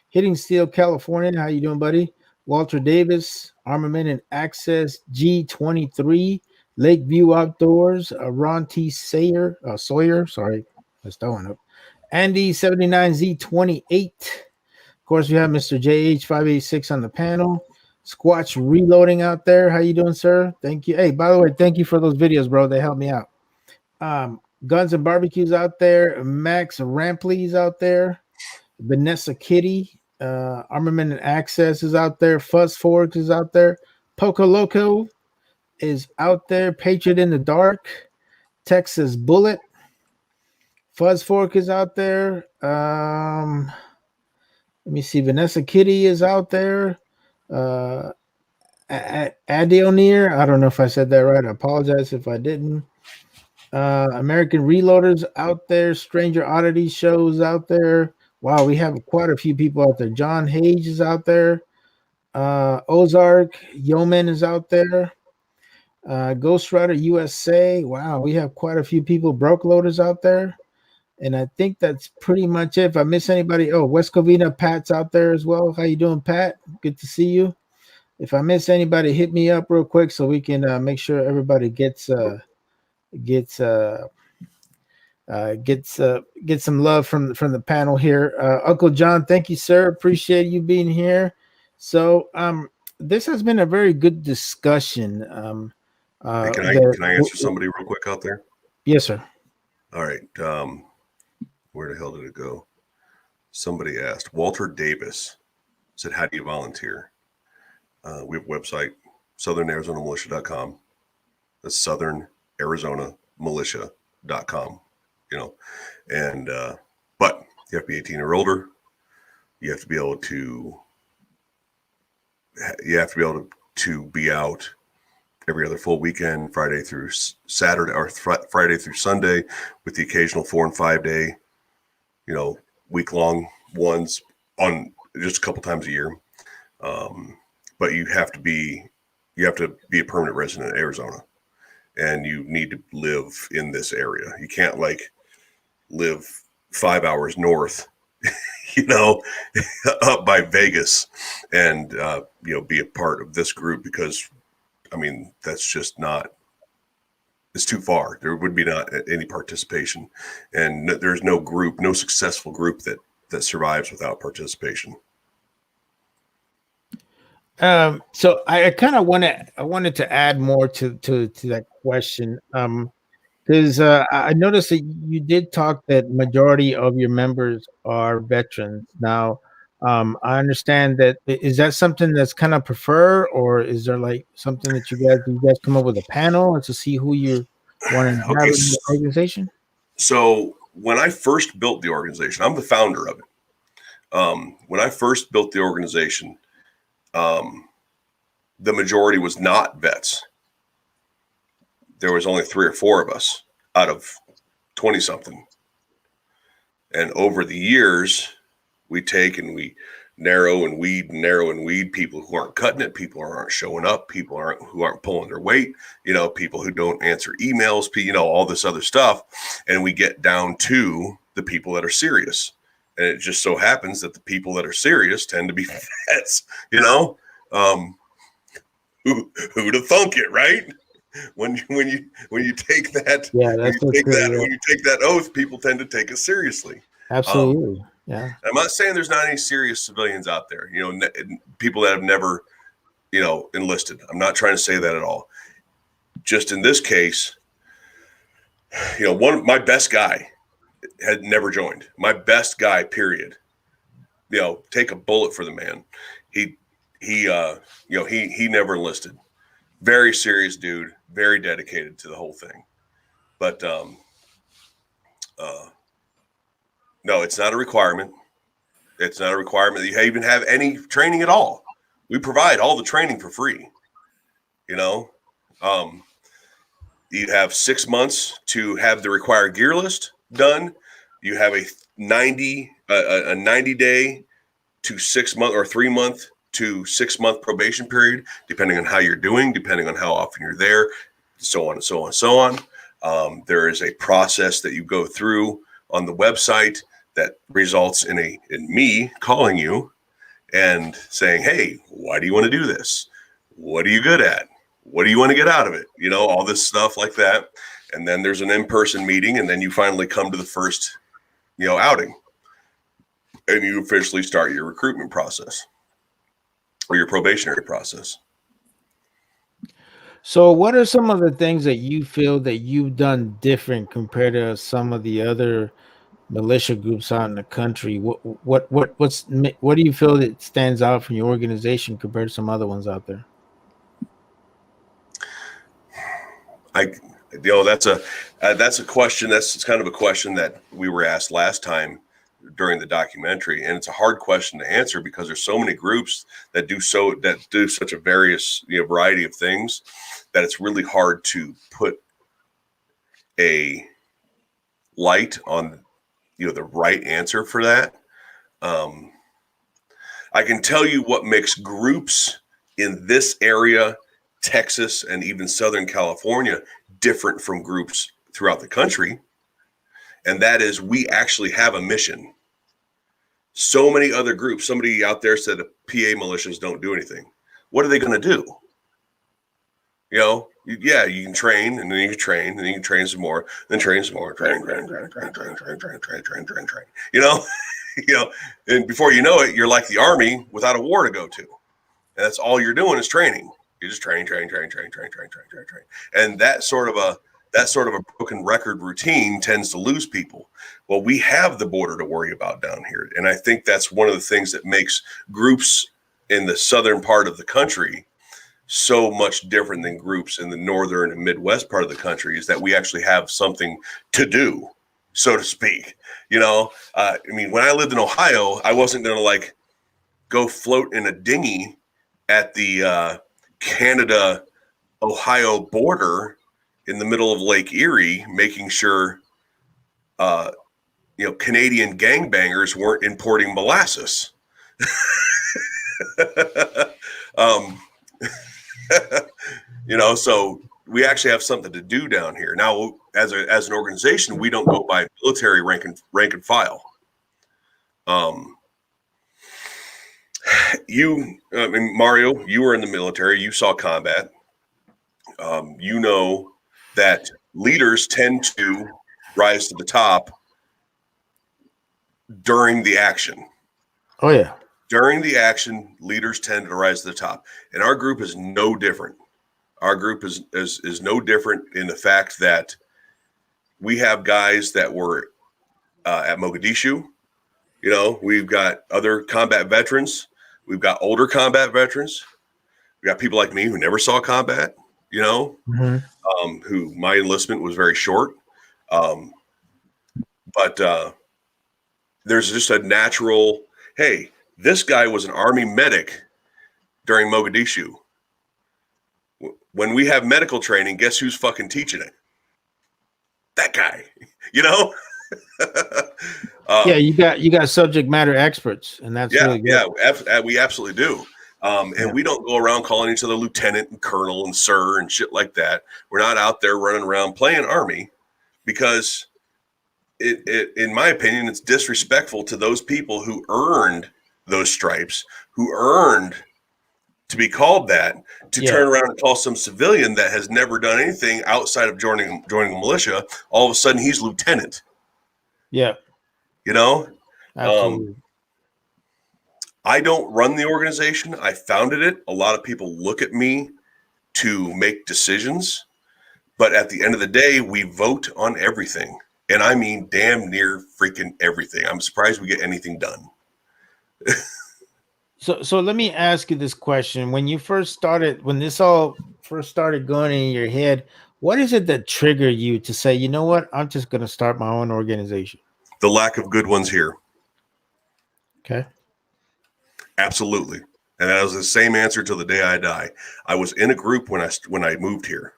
Hitting Steel California. How you doing, buddy? Walter Davis, Armament and Access G23, Lakeview Outdoors, Ron T. Sawyer, sorry, messed that one up. Andy 79Z28. Of course, we have Mr. JH586 on the panel. Squatch Reloading out there. How you doing, sir? Thank you. Hey, by the way, thank you for those videos, bro. They helped me out. Guns and Barbecues out there. Max Rampley's out there. Vanessa Kitty. Armament and Access is out there. Fuzz Forks is out there. Poco Loco is out there. Patriot in the Dark. Texas Bullet. Fuzz Fork is out there. Let me see. Vanessa Kitty is out there. Adionir. I don't know if I said that right. I apologize if I didn't. American Reloaders out there. Stranger Oddity shows out there. Wow, we have quite a few people out there. John Hage is out there. Ozark Yeoman is out there. Ghost Rider USA. Wow, we have quite a few people. Broke Loaders out there. And I think that's pretty much it. If I miss anybody, West Covina, Pat's out there as well. How you doing, Pat? Good to see you. If I miss anybody, hit me up real quick so we can make sure everybody gets some love from the panel here. Uncle John, thank you, sir. Appreciate you being here. So this has been a very good discussion. Can I answer somebody real quick out there? Yes, sir. All right. Where the hell did it go? Somebody asked. Walter Davis said, "How do you volunteer?" We have a website, SouthernArizonaMilitia.com. That's SouthernArizonaMilitia.com. You know, and but you have to be 18 or older. You have to be able to. You have to be able to be out every other full weekend, Friday through Saturday, or Friday through Sunday, with the occasional 4 and 5 day, week-long ones on just a couple times a year. But you have to be a permanent resident of Arizona, and you need to live in this area. You can't live 5 hours north, up by Vegas, and be a part of this group, because that's just not. It's too far. There would be not any participation, and there's no successful group that survives without participation. So I kind of wanted to add more to that question, because I noticed that you did talk that majority of your members are veterans. Now, I understand that. Is that something that's kind of prefer, or is there like something that you guys come up with a panel to see who you want to have in the organization? So when I first built the organization, I'm the founder of it. When I first built the organization, the majority was not vets. There was only 3 or 4 of us out of 20 something. And over the years, we take and we narrow and weed people who aren't cutting it, people who aren't showing up, people who aren't pulling their weight, people who don't answer emails, all this other stuff. And we get down to the people that are serious. And it just so happens that the people that are serious tend to be vets, who'd have thunk it, right? When you take that, when you take that oath, people tend to take it seriously. Absolutely. Yeah. I'm not saying there's not any serious civilians out there, people that have never, enlisted. I'm not trying to say that at all. Just in this case, my best guy had never joined. My best guy, period. Take a bullet for the man. He never enlisted. Very serious dude, very dedicated to the whole thing. But no, it's not a requirement. It's not a requirement that you even have any training at all. We provide all the training for free. You have 6 months to have the required gear list done. You have a 90 day to 6 month or 3 month to 6 month probation period, depending on how you're doing, depending on how often you're there, so on and so on and so on. There is a process that you go through on the website that results in me calling you and saying, "Hey, why do you want to do this? What are you good at? What do you want to get out of it?" All this stuff like that. And then there's an in-person meeting, and then you finally come to the first, outing, and you officially start your recruitment process or your probationary process. So what are some of the things that you feel that you've done different compared to some of the other militia groups out in the country? What do you feel that stands out from your organization compared to some other ones out there? That's a question. That's kind of a question that we were asked last time during the documentary, and it's a hard question to answer because there's so many groups that do such a variety of things that it's really hard to put a light on the right answer for that. I can tell you what makes groups in this area, Texas, and even Southern California different from groups throughout the country. And that is, we actually have a mission. So many other groups, somebody out there said the PA militias don't do anything. What are they going to do? Yeah, you can train, and then you can train, and then you can train some more, then train some more, train. And before you know it, you're like the Army without a war to go to. And that's all you're doing is training. You just train, and that sort of a broken record routine tends to lose people. Well, we have the border to worry about down here, and I think that's one of the things that makes groups in the southern part of the country so much different than groups in the northern and Midwest part of the country, is that we actually have something to do, so to speak. I mean, when I lived in Ohio, I wasn't going to like go float in a dinghy at the Canada-Ohio border in the middle of Lake Erie, making sure, Canadian gangbangers weren't importing molasses. So we actually have something to do down here. Now, as an organization, we don't go by military rank and file. Mario, you were in the military. You saw combat. You know that leaders tend to rise to the top during the action. Oh, yeah. During the action, leaders tend to rise to the top. And our group is no different. Our group is no different in the fact that we have guys that were at Mogadishu. We've got other combat veterans. We've got older combat veterans. We got people like me who never saw combat, who my enlistment was very short. But there's just a natural, hey, this guy was an Army medic during Mogadishu. When we have medical training, guess who's fucking teaching it? That guy, Yeah, you got subject matter experts, and that's really good. Yeah, we absolutely do. And we don't go around calling each other lieutenant and colonel and sir and shit like that. We're not out there running around playing Army, because it in my opinion, it's disrespectful to those people who earned those stripes, who earned to be called that, to turn around and call some civilian that has never done anything outside of joining a militia, all of a sudden he's lieutenant. Yeah. Absolutely. I don't run the organization. I founded it. A lot of people look at me to make decisions, but at the end of the day, we vote on everything. And I mean, damn near freaking everything. I'm surprised we get anything done. So let me ask you this question. When this all first started going in your head, what is it that triggered you to say, you know what, I'm just going to start my own organization? The lack of good ones here. Okay. Absolutely. And that was the same answer till the day I die. I was in a group when I moved here.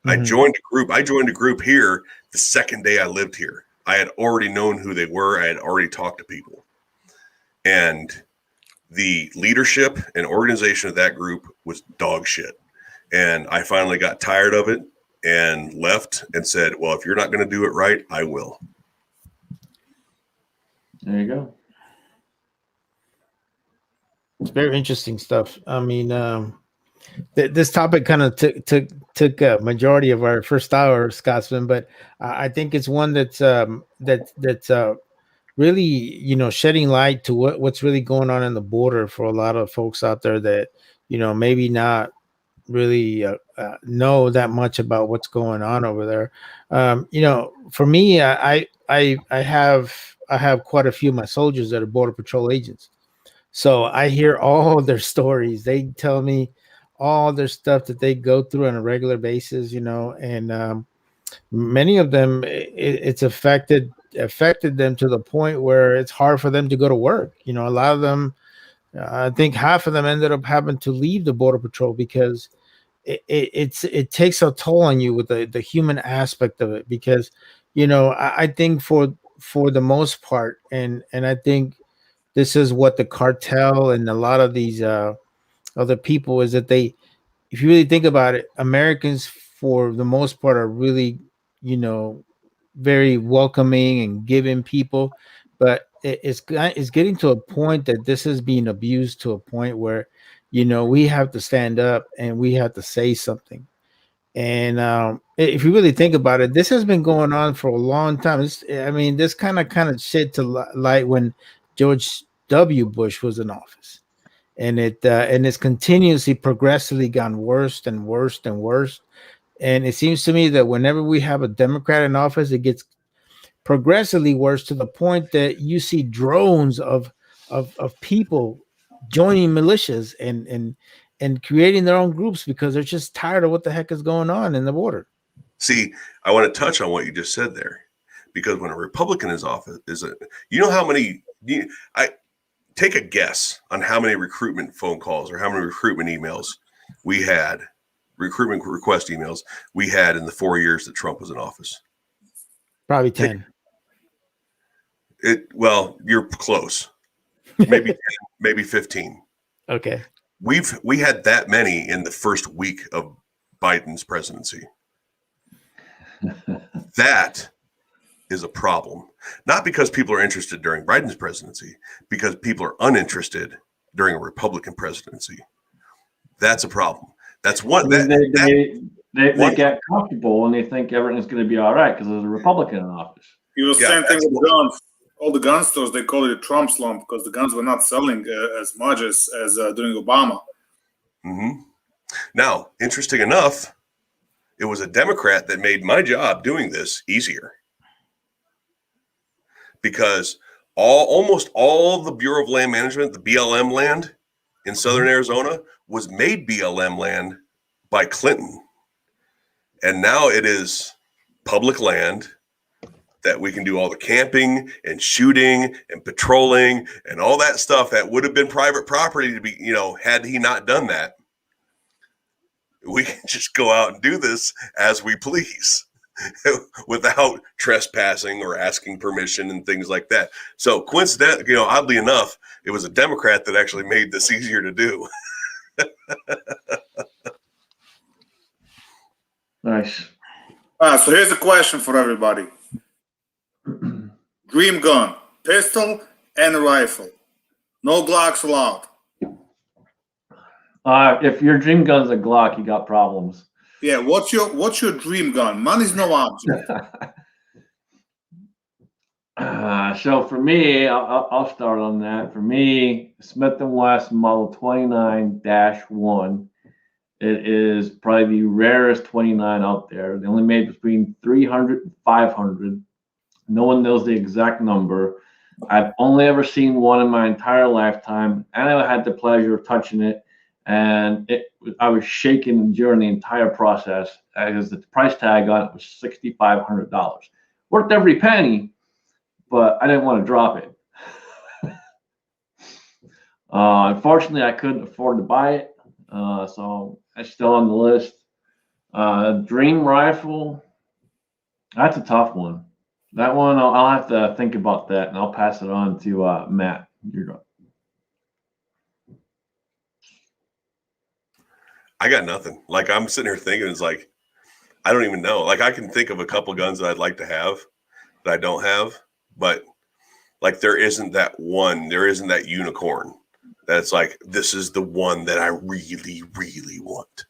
Mm-hmm. I joined a group here the second day I lived here. I had already known who they were. I had already talked to people. And the leadership and organization of that group was dog shit. And I finally got tired of it and left and said, well, if you're not going to do it right, I will. There you go. It's very interesting stuff. I mean, this topic kind of took a majority of our first hour, Scotsman, but I think it's one that's really, shedding light to what's really going on in the border for a lot of folks out there that, maybe not really know that much about what's going on over there. For me, I have quite a few of my soldiers that are Border Patrol agents. So I hear all their stories. They tell me all their stuff that they go through on a regular basis, and many of them, it's affected them to the point where it's hard for them to go to work. A lot of them, I think half of them ended up having to leave the Border Patrol because it takes a toll on you with the human aspect of it. Because, I think for the most part, and I think this is what the cartel and a lot of these other people is that if you really think about it, Americans for the most part are really, very welcoming and giving people, but it's getting to a point that this is being abused to a point where, we have to stand up and we have to say something. And if you really think about it, this has been going on for a long time. This kind of shit to light when George W. Bush was in office. and it's continuously, progressively gone worse and worse and worse. And it seems to me that whenever we have a Democrat in office, it gets progressively worse to the point that you see drones of people joining militias and creating their own groups because they're just tired of what the heck is going on in the border. See, I want to touch on what you just said there, because when a Republican is office, you know how many? I take a guess on how many recruitment phone calls or how many recruitment emails we had, recruitment request emails we had in the 4 years that Trump was in office. Probably 10. Well, you're close. Maybe 10, maybe 15. Okay. We had that many in the first week of Biden's presidency. That is a problem. Not because people are interested during Biden's presidency, because people are uninterested during a Republican presidency. That's a problem. That's what they get comfortable and they think everything's going to be all right because there's a Republican in office. It was the same thing with guns. All the gun stores, they call it a Trump slump because the guns were not selling as much as during Obama. Mm-hmm. Now, interesting enough, it was a Democrat that made my job doing this easier, because almost all of the Bureau of Land Management, the BLM land in southern Arizona, was made BLM land by Clinton. And now it is public land that we can do all the camping and shooting and patrolling and all that stuff that would have been private property to be, had he not done that. We can just go out and do this as we please without trespassing or asking permission and things like that. So coincidentally, oddly enough, it was a Democrat that actually made this easier to do. Nice. So here's a question for everybody. Dream gun, pistol and a rifle. No Glocks allowed. If your dream gun's a Glock, you got problems. Yeah, what's your dream gun? Money's no object. So for me, I'll start on that. For me, Smith & Wesson Model 29-1. It is probably the rarest 29 out there. They only made between 300 and 500. No one knows the exact number. I've only ever seen one in my entire lifetime, and I had the pleasure of touching it. And I was shaking during the entire process because the price tag on it was $6,500. Worth every penny, but I didn't want to drop it. Unfortunately, I couldn't afford to buy it, so it's still on the list. Dream rifle, that's a tough one. That one, I'll have to think about that, and I'll pass it on to Matt. You're going. I got nothing. Like, I'm sitting here thinking, it's like, I don't even know. Like, I can think of a couple guns that I'd like to have that I don't have, but like, there isn't that unicorn that's like, this is the one that I really, really want.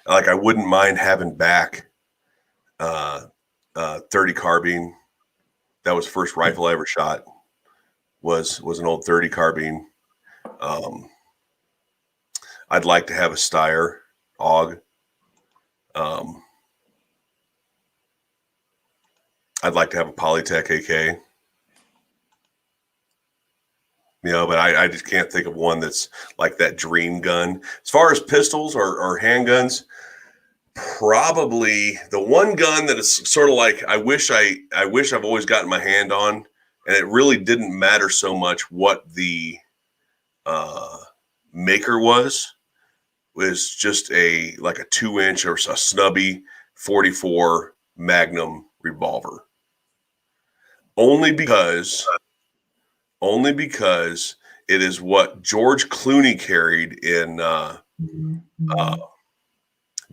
Like, I wouldn't mind having back 30 carbine. That was the first rifle I ever shot, was an old 30 carbine. I'd like to have a Steyr AUG. I'd like to have a Polytech AK. But I just can't think of one that's like that dream gun. As far as pistols or handguns, probably the one gun that is sort of like I wish I've always gotten my hand on, and it really didn't matter so much what the maker was just a 2-inch or a snubby 44 Magnum revolver. Only because it is what George Clooney carried in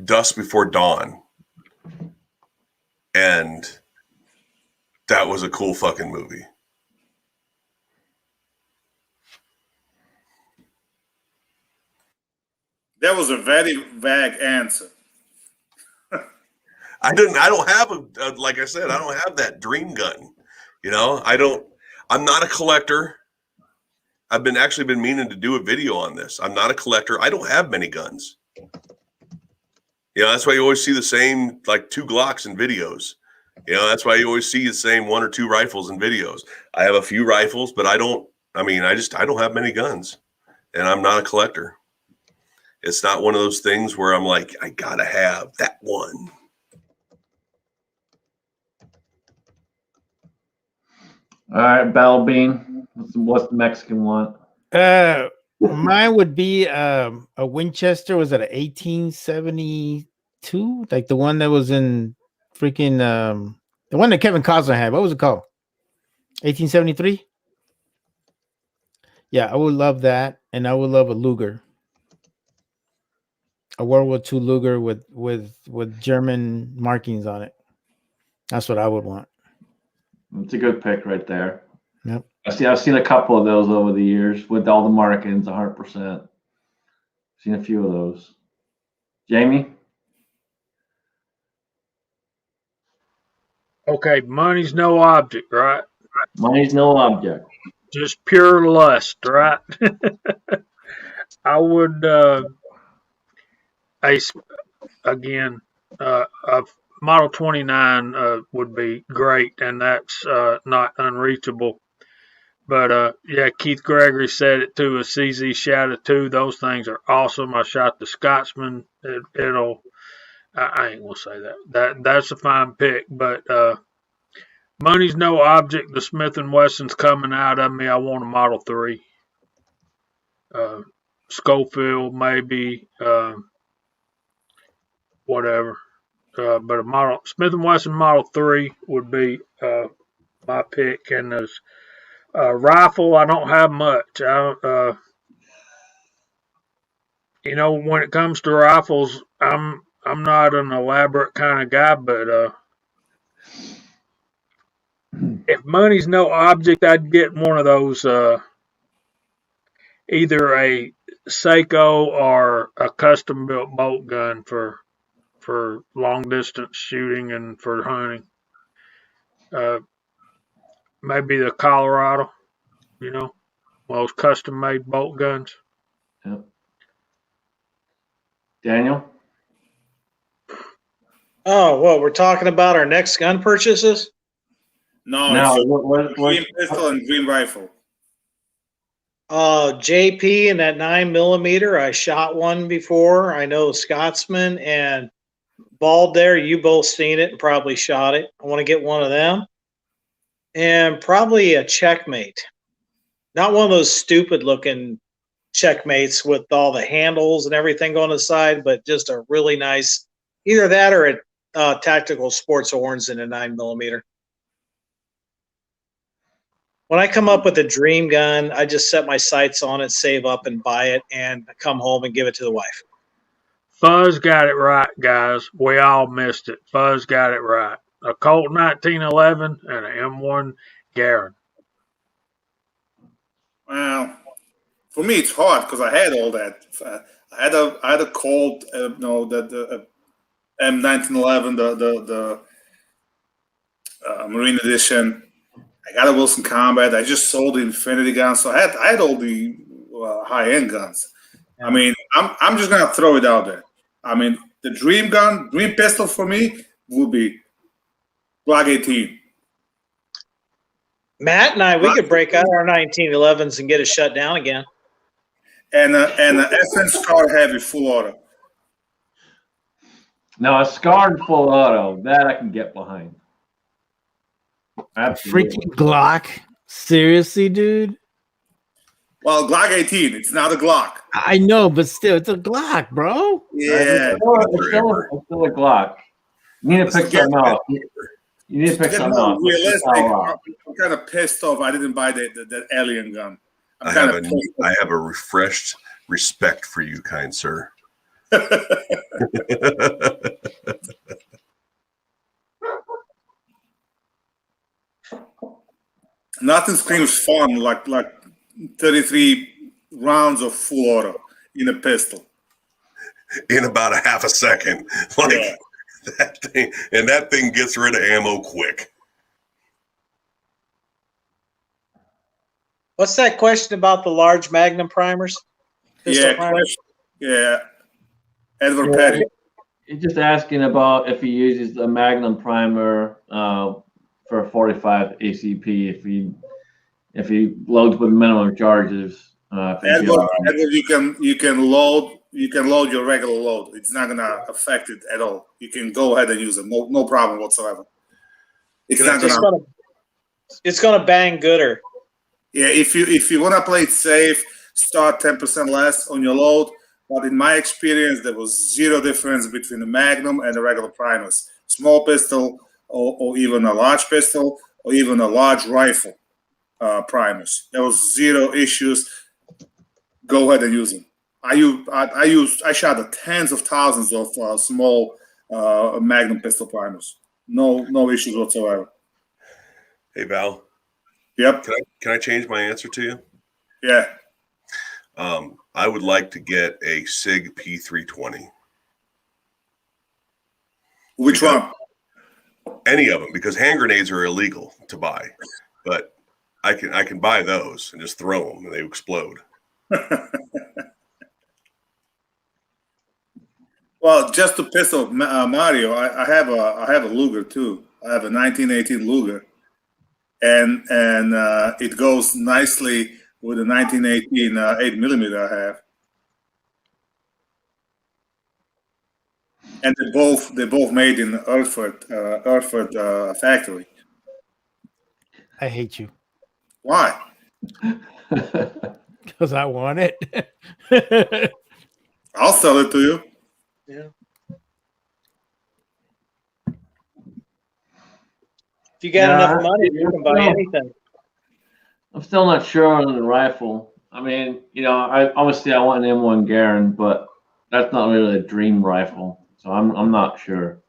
Dusk Before Dawn. And that was a cool fucking movie. That was a very vague answer. I don't have like I said, I don't have that dream gun. I'm not a collector. I've been meaning to do a video on this. I'm not a collector. I don't have many guns. That's why you always see the same, like 2 Glocks in videos. That's why you always see the same 1 or 2 rifles in videos. I have a few rifles, but I don't have many guns, and I'm not a collector. It's not one of those things where I'm like, I gotta have that one. All right, Battle Bean. What's the Mexican want? Mine would be a Winchester. Was it an 1872? Like the one that was in freaking the one that Kevin Costner had. What was it called? 1873. Yeah, I would love that, and I would love a Luger, a World War II Luger with German markings on it. That's what I would want. It's a good pick right there. Yep. I've seen a couple of those over the years with all the markings, 100%. Seen a few of those. Jamie? Okay, money's no object, right? Money's no object. Just pure lust, right? I would, again, a Model 29 would be great, and that's not unreachable. But yeah, Keith Gregory said it too. A CZ Shadow 2. Those things are awesome. I shot the Scotsman. I ain't gonna say that. That's a fine pick. But money's no object. The Smith and Wesson's coming out of me. I want a Model 3. Schofield maybe. Whatever. But a Smith and Wesson Model 3 would be my pick. And there's rifle, I don't have much. When it comes to rifles, I'm not an elaborate kind of guy, but if money's no object, I'd get one of those, either a Seiko or a custom built bolt gun for long distance shooting and for hunting. Maybe the Colorado, one of those custom made bolt guns. Yep. Daniel? Oh, well, we're talking about our next gun purchases? No, it's green pistol and green rifle. JP and that 9mm. I shot one before. I know Scotsman and Bald there. You both seen it and probably shot it. I want to get one of them. And probably a Checkmate. Not one of those stupid looking Checkmates with all the handles and everything going to the side, but just a really nice, either that or a tactical sports orange in a 9mm. When I come up with a dream gun, I just set my sights on it, save up and buy it, and come home and give it to the wife. Fuzz got it right, guys. We all missed it. Fuzz got it right. A Colt 1911 and an M1 Garand. Well, for me, it's hard because I had all that. I had a Colt, the M1911, the Marine Edition. I got a Wilson Combat. I just sold the Infinity gun, so I had all the high end guns. I mean, I'm just gonna throw it out there. I mean, the dream pistol for me would be Glock 18. Matt and I, we could break out our 1911s and get it shut down again. And an FN Scar Heavy full auto. Now a scarred full auto that I can get behind. Absolutely. Freaking Glock. Seriously, dude? Well, Glock 18. It's not a Glock. I know, but still, it's a Glock, bro. Yeah. It's still a Glock. You need to pick something out. You need to pick something out. Realistic. I'm kind of pissed off I didn't buy that alien gun. I have a refreshed respect for you, kind sir. Nothing screams fun like 33 rounds of full auto in a pistol. In about a half a second. That thing gets rid of ammo quick. What's that question about the large Magnum primers? Yeah, Primers? yeah. Edward Yeah. Petty. He's just asking about if he uses the Magnum Primer for a 45 ACP. If he loads with minimum charges. Edward, you can load your regular load. It's not gonna affect it at all. You can go ahead and use it. No problem whatsoever. It's gonna bang gooder. Yeah, if you wanna play it safe, start 10% less on your load. But in my experience, there was zero difference between the Magnum and the regular primers. Small pistol, or even a large pistol, or even a large rifle primers. There was zero issues. Go ahead and use them. I shot tens of thousands of small Magnum pistol primers. No issues whatsoever. Hey Val. Yep. Can I change my answer to you? Yeah. I would like to get a SIG P320. Which one? Any of them, because hand grenades are illegal to buy, but I can buy those and just throw them and they explode. Well, just to piss off Mario, I have a Luger too. I have a 1918 Luger, and it goes nicely with the 1918 8mm I have. And they're both made in Erfurt factory. I hate you. Why? Because I want it. I'll sell it to you. Yeah. If you got enough money, you can buy anything. I'm still not sure on the rifle. I mean, I want an M1 Garand, but that's not really a dream rifle. So I'm not sure.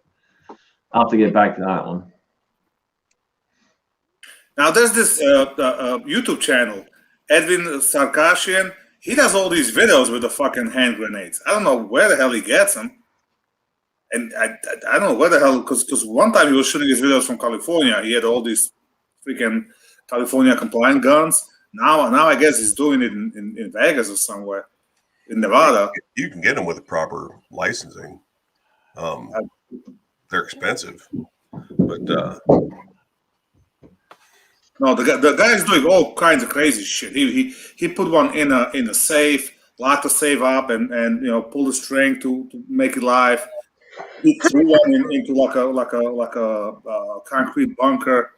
I'll have to get back to that one. Now there's this YouTube channel, Edwin Sarkasian. He does all these videos with the fucking hand grenades. I don't know where the hell he gets them. And I don't know where the hell, because one time he was shooting his videos from California. He had all these freaking California compliant guns. Now I guess he's doing it in Vegas or somewhere, in Nevada. You can get them with proper licensing. They're expensive, but no, the guy's doing all kinds of crazy shit. He put one in a safe, locked the safe up, and pulled the string to make it live. He threw one into like a concrete bunker.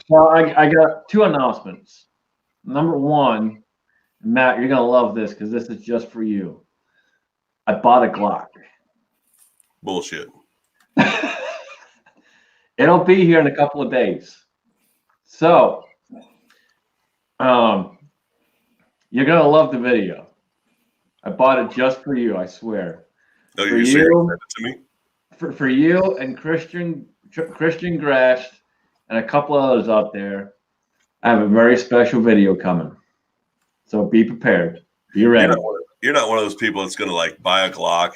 Well, I got two announcements. Number one, Matt, you're gonna love this because this is just for you. I bought a Glock. Bullshit. It'll be here in a couple of days. So, you're gonna love the video. I bought it just for you, I swear. No, you're serious? Send it to me. For you and Christian Grash and a couple others out there, I have a very special video coming. So be prepared. Be ready. You're not one of those people that's gonna buy a Glock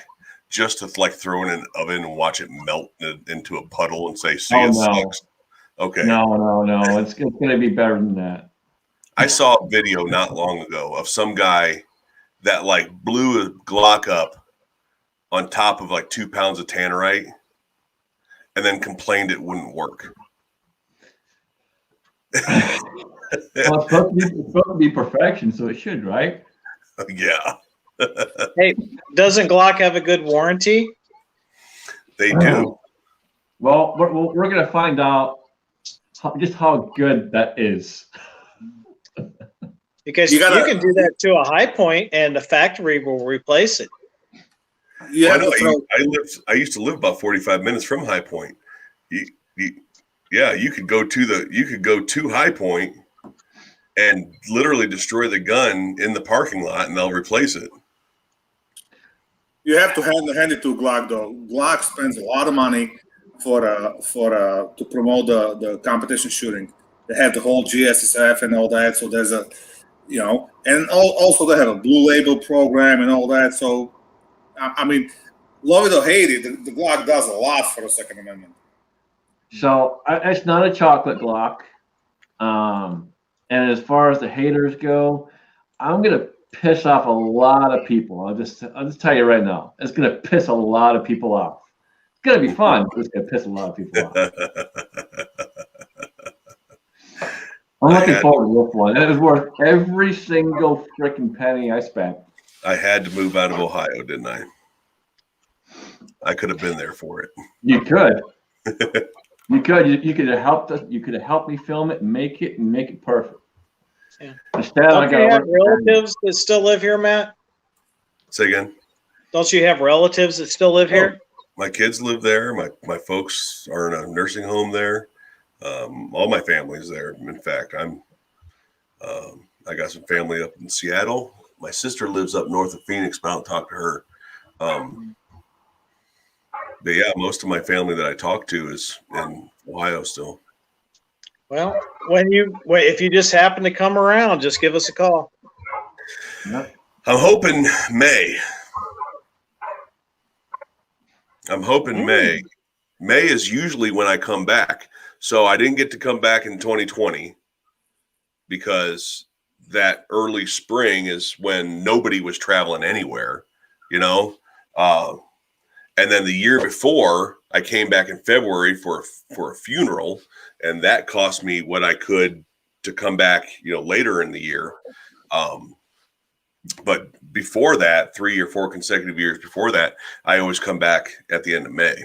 just to throw it in an oven and watch it melt into a puddle and say, "See, it sucks." Okay. No. It's gonna be better than that. I saw a video not long ago of some guy that blew a Glock up on top of 2 pounds of tannerite and then complained it wouldn't work. Well, it's supposed to be perfection, so it should, right? Yeah. Hey, doesn't Glock have a good warranty? They do. Well, we're going to find out just how good that is. Because you can do that to a high point, and the factory will replace it. Yeah, I used to live about 45 minutes from High Point. You could go to High Point and literally destroy the gun in the parking lot, and they'll replace it. You have to hand it to Glock though. Glock spends a lot of money to promote the competition shooting. They have the whole GSSF and all that. So there's and also they have a blue label program and all that. So I mean, love it or hate it, the Glock does a lot for the Second Amendment. So it's not a chocolate Glock. And as far as the haters go, I'm gonna piss off a lot of people. I'll just tell you right now, it's gonna piss a lot of people off. It's gonna be fun, but it's gonna piss a lot of people off. I'm looking forward to this one. And it was worth every single freaking penny I spent. I had to move out of Ohio, didn't I? I could have been there for it. You could. You could. You could have helped us. You could have helped me film it and make it perfect. Yeah. Instead, Don't you have relatives that still live here, Matt? Say again. Don't you have relatives that still live here? My kids live there. My folks are in a nursing home there. All my family's there. In fact, I got some family up in Seattle. My sister lives up north of Phoenix, but I don't talk to her. But yeah, most of my family that I talk to is in Ohio still. Well, if you just happen to come around, just give us a call. I'm hoping May. May. May is usually when I come back. So I didn't get to come back in 2020 because that early spring is when nobody was traveling anywhere, you know? And then the year before, I came back in February for a funeral, and that cost me what I could to come back, later in the year. But before that, 3 or 4 consecutive years before that, I always come back at the end of May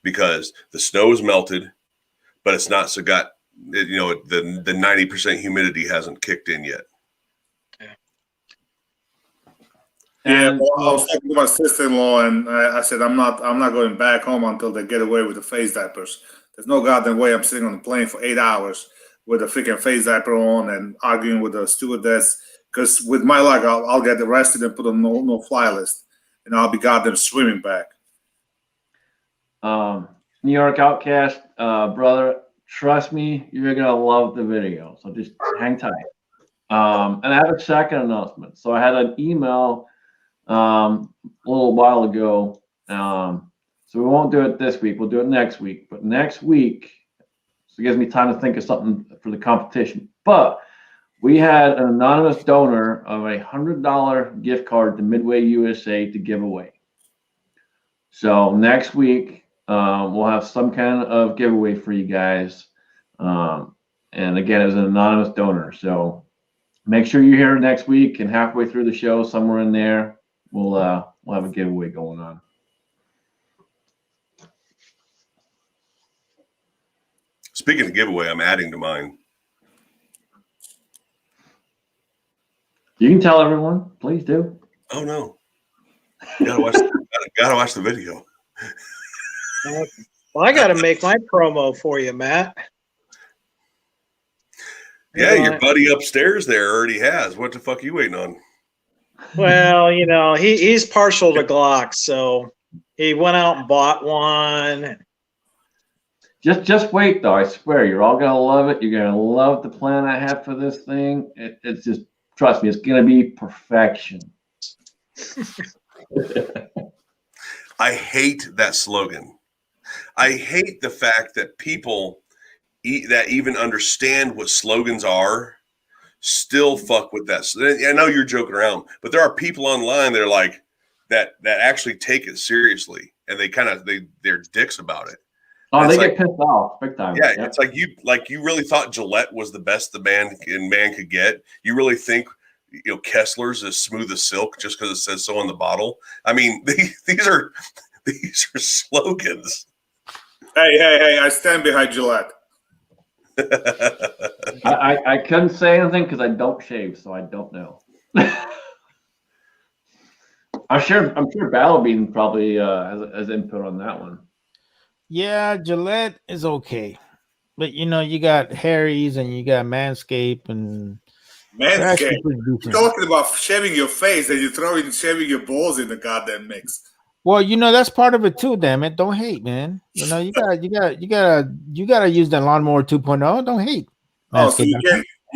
because the snow is melted, but it's not the 90% humidity hasn't kicked in yet. Yeah, well, I was talking to my sister-in-law, and I said I'm not going back home until they get away with the face diapers. There's no goddamn way I'm sitting on the plane for 8 hours with a freaking face diaper on and arguing with the stewardess. Because with my luck, I'll get arrested and put on no-fly list, and I'll be goddamn swimming back. New York Outcast, brother, trust me, you're gonna love the video. So just hang tight. And I have a second announcement. So I had an email a little while ago. So we won't do it this week. We'll do it next week. But next week, so it gives me time to think of something for the competition. But we had an anonymous donor of a $100 gift card to Midway USA to give away. So next week, we'll have some kind of giveaway for you guys. And again, it was an anonymous donor. So make sure you're here next week, and halfway through the show, somewhere in there, we'll have a giveaway going on. Speaking of giveaway, I'm adding to mine. You can tell everyone, please do. Oh no, gotta watch the video. Well, I got to make my promo for you, Matt. Yeah, your buddy upstairs there already has. What the fuck are you waiting on? Well, he's partial to Glock, so he went out and bought one. Just wait, though. I swear, you're all gonna love it. You're gonna love the plan I have for this thing. It's just, trust me, it's gonna be perfection. I hate that slogan. I hate the fact that people that even understand what slogans are still fuck with that. I know you're joking around, but there are people online that are like that actually take it seriously, and they're dicks about it. Oh, they get pissed off big time. Yeah, yep. It's like you really thought Gillette was the best the man could get. You really think Kessler's as smooth as silk just because it says so on the bottle? I mean, these are slogans. Hey! I stand behind Gillette. I couldn't say anything because I don't shave, so I don't know. I'm sure Battle Bean probably has input on that one. Yeah, Gillette is okay, but you got Harry's and you got Manscaped and Manscaped. You're talking about shaving your face, and you throw in shaving your balls in the goddamn mix. Well, that's part of it too. Damn it, don't hate, man. You gotta use that lawnmower 2.0. Don't hate. Oh, so you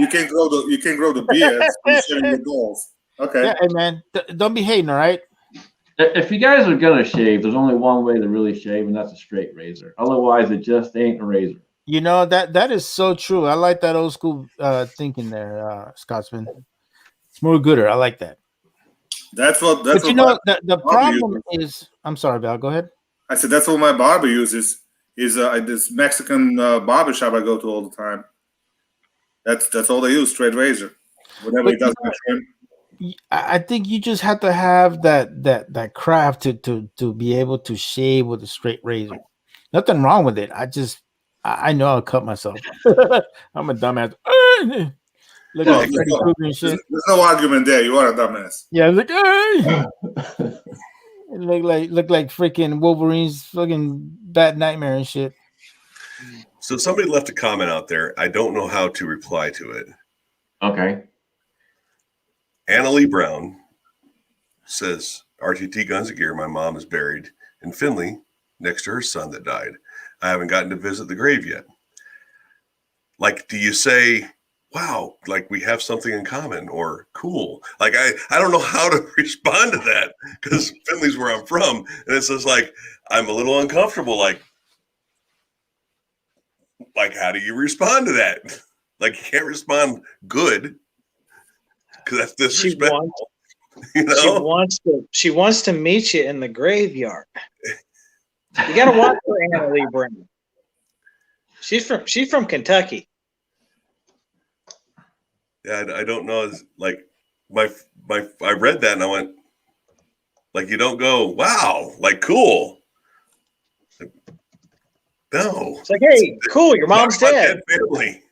can grow the beard and shaving your balls. Okay. Yeah, hey man, don't be hating, all right? If you guys are gonna shave, there's only one way to really shave, and that's a straight razor. Otherwise, it just ain't a razor. You know that is so true. I like that old school thinking there, Scotsman. It's more gooder. I like that. That's what But you know the barber problem uses. is. I'm sorry, Val. Go ahead. I said that's what my barber uses. Is this Mexican barber shop I go to all the time. That's all they use, straight razor. Whatever But he does with trim. I think you just have to have that craft to be able to shave with a straight razor. Nothing wrong with it. I know I'll cut myself. I'm a dumbass. Look Well, like Freddy Krueger and shit. there's no argument there. You are a dumbass. Yeah, look. Look like freaking Wolverine's fucking bad nightmare and shit. So somebody left a comment out there. I don't know how to reply to it. Okay. Anna Lee Brown says, RTT Guns and Gear, my mom is buried in Findlay next to her son that died. I haven't gotten to visit the grave yet. Like, do you say, wow, like we have something in common, or cool? Like, I don't know how to respond to that, because Findlay's where I'm from. And it's just like, I'm a little uncomfortable. Like, how do you respond to that? Like, you can't respond good, because that's disrespectful. You know? She wants to meet you in the graveyard. You got to watch for Anna Lee Brown. She's from Kentucky. Yeah, I don't know. It's like I read that and I went, like, you don't go, wow, like, cool. No. It's like, hey, cool, your mom's dead. Family.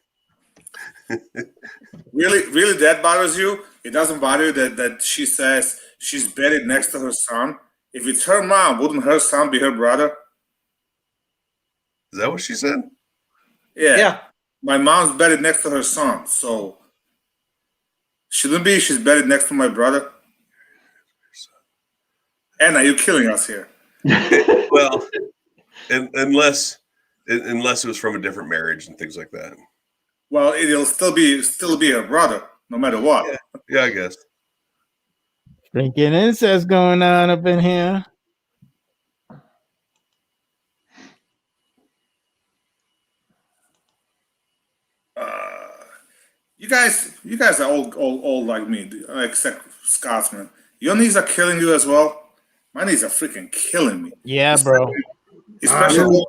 Really, that bothers you? It doesn't bother you that she says she's buried next to her son? If it's her mom, wouldn't her son be her brother? Is that what she said? Yeah. My mom's buried next to her son, so shouldn't be she's buried next to my brother? Anna, you're killing us here. Well, unless it was from a different marriage and things like that. Well, it'll still be her brother, no matter what. Yeah, I guess. Drinking incest going on up in here. You guys are all like me, except Scotsman. Your knees are killing you as well. My knees are freaking killing me. Yeah, bro. Especially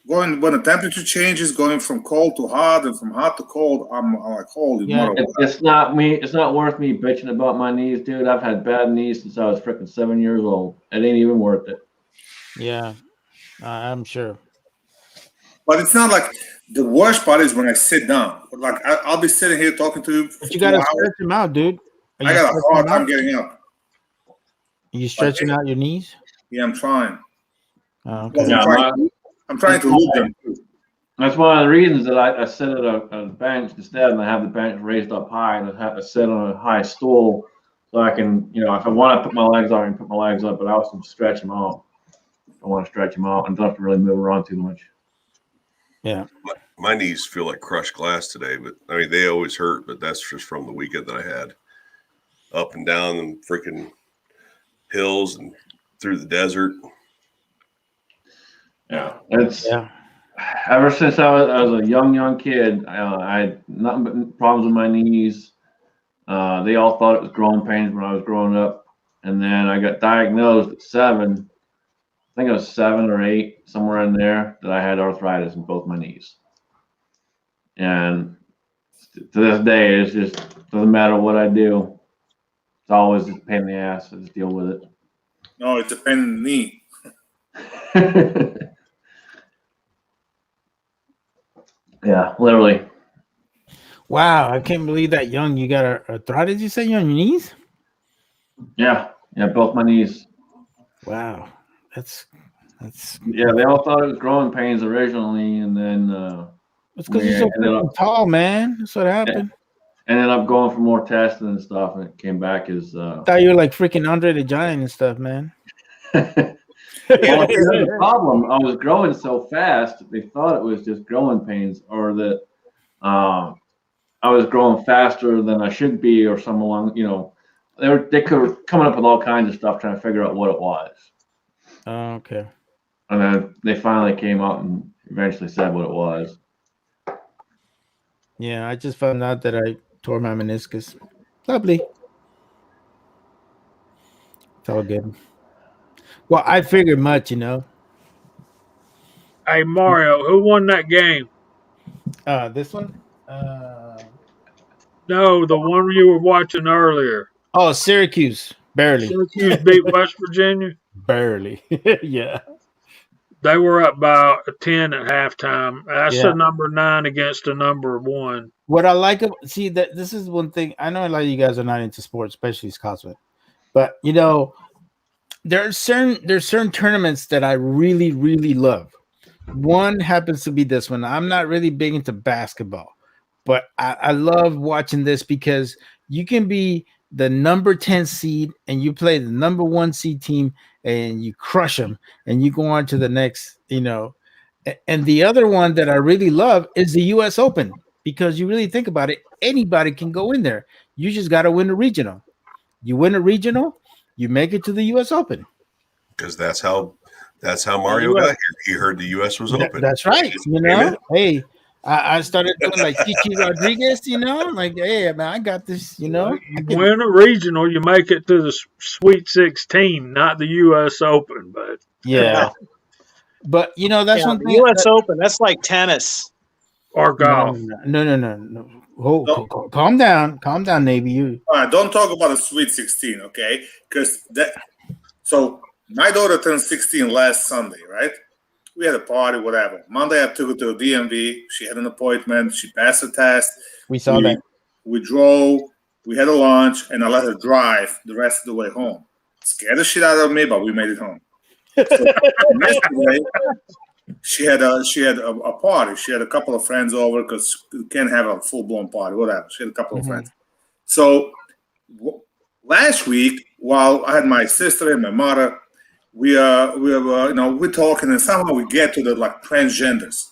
going when the temperature changes, going from cold to hot and from hot to cold. I'm like, holy mother. It's not me. It's not worth me bitching about my knees, dude. I've had bad knees since I was freaking 7 years old. It ain't even worth it. Yeah, I'm sure. But it's not like the worst part is when I sit down. Like I'll be sitting here talking to you. But you gotta stretch them out, dude. I got a hard time getting up. Are you stretching out your knees? Yeah, I'm trying. Oh, okay. I'm trying to move them. That's one of the reasons that I sit at a bench instead, and I have the bench raised up high, and I have to sit on a high stool so I can, if I want to put my legs up, I can put my legs up, but I also stretch them out. I want to stretch them out and don't have to really move around too much. Yeah. My knees feel like crushed glass today, but I mean, they always hurt, but that's just from the weekend that I had. Up and down the freaking hills and through the desert. Yeah. Ever since I was a young kid, I had nothing but problems with my knees. They all thought it was growing pains when I was growing up. And then I got diagnosed at 7. I think it was 7 or 8, somewhere in there, that I had arthritis in both my knees. And to this day, it just doesn't matter what I do. It's always a pain in the ass. I just deal with it. No, it's a pain in the knee. Yeah, literally. Wow, I can't believe that young you got arthritis. You say you're on your knees? Yeah, both my knees. Wow, that's. Yeah, they all thought it was growing pains originally, and then. It's because you're so tall, man. That's what happened. And then I'm going for more testing and stuff, and it came back as. I thought you were like freaking Andre the Giant and stuff, man. Well, the problem, I was growing so fast, they thought it was just growing pains, or that I was growing faster than I should be, or some along, they were coming up with all kinds of stuff trying to figure out what it was. Oh, okay. And then they finally came out and eventually said what it was. Yeah, I just found out that I tore my meniscus. Lovely. It's all good. Well, I figured much, Hey Mario, who won that game? This one? No, the one you were watching earlier. Oh, Syracuse. Barely. Syracuse beat West Virginia. Barely. Yeah. They were up by 10 at halftime. That's Yeah. a number 9 against a number 1. What I like, that this is one thing. I know a lot of you guys are not into sports, especially Scottsman, but there's certain tournaments that I really, really love. One happens to be this one. I'm not really big into basketball, but I love watching this because you can be the number 10 seed and you play the number 1 seed team and you crush them and you go on to the next, And the other one that I really love is the U.S. Open, because you really think about it, anybody can go in there. You just got to win a regional. You win a regional, you make it to the U.S. Open. Because that's how Mario got here. He heard the U.S. was open. That's right. Hey, I started doing like Chichi Rodriguez. Like, hey, man, I got this. You win a regional, you make it to the Sweet 16, not the U.S. Open, but yeah. But that's one the thing. U.S. Open. That's like tennis or golf. No. Calm down, Navy. All right, don't talk about the Sweet 16, okay? Because So my daughter turned 16 last Sunday, right? We had a party, whatever. Monday, I took her to a DMV. She had an appointment. She passed the test. We saw that. We drove. We had a lunch, and I let her drive the rest of the way home. Scared the shit out of me, but we made it home. So yesterday, she had a party. She had a couple of friends over because you can't have a full-blown party, whatever. She had a couple of friends. So last week, while I had my sister and my mother, we're talking, and somehow we get to the transgenders,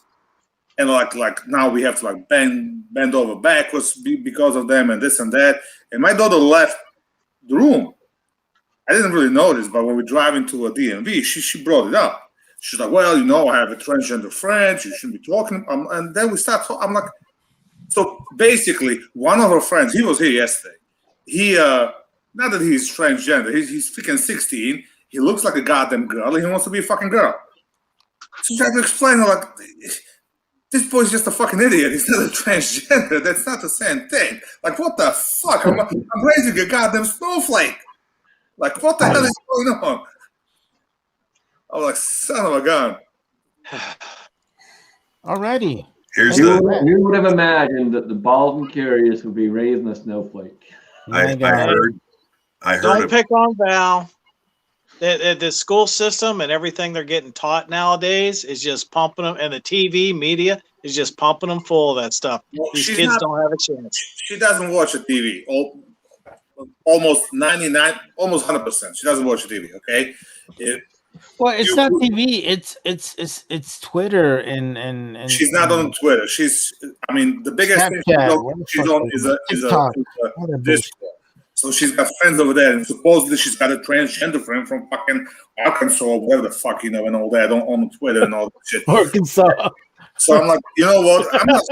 and like now we have to bend over backwards because of them and this and that. And my daughter left the room. I didn't really notice, but when we're driving to a DMV, she brought it up. She's like, "Well, I have a transgender friend. You shouldn't be talking." And then we start talking. I'm like, so basically, one of her friends, he was here yesterday. He not that he's transgender. He's freaking 16. He looks like a goddamn girl, and he wants to be a fucking girl. So I had to explain to her, this boy's just a fucking idiot. He's not a transgender. That's not the same thing. Like, what the fuck? I'm raising a goddamn snowflake. Like, what the hell is going on? I was like, son of a gun. Alrighty. You would have imagined that the bald and curious would be raising a snowflake. I heard. Don't pick on Val. The school system and everything they're getting taught nowadays is just pumping them, and the TV media is just pumping them full of that stuff. Well, these kids don't have a chance. She doesn't watch the TV. Almost 99, almost 100%. She doesn't watch the TV. Okay. Well, it's not TV. It's Twitter and. She's not on Twitter. The biggest thing she's on is a Discord. So she's got friends over there, and supposedly she's got a transgender friend from fucking Arkansas or whatever the fuck, and all that on Twitter and all that shit. Arkansas. So I'm like, you know what? I'm not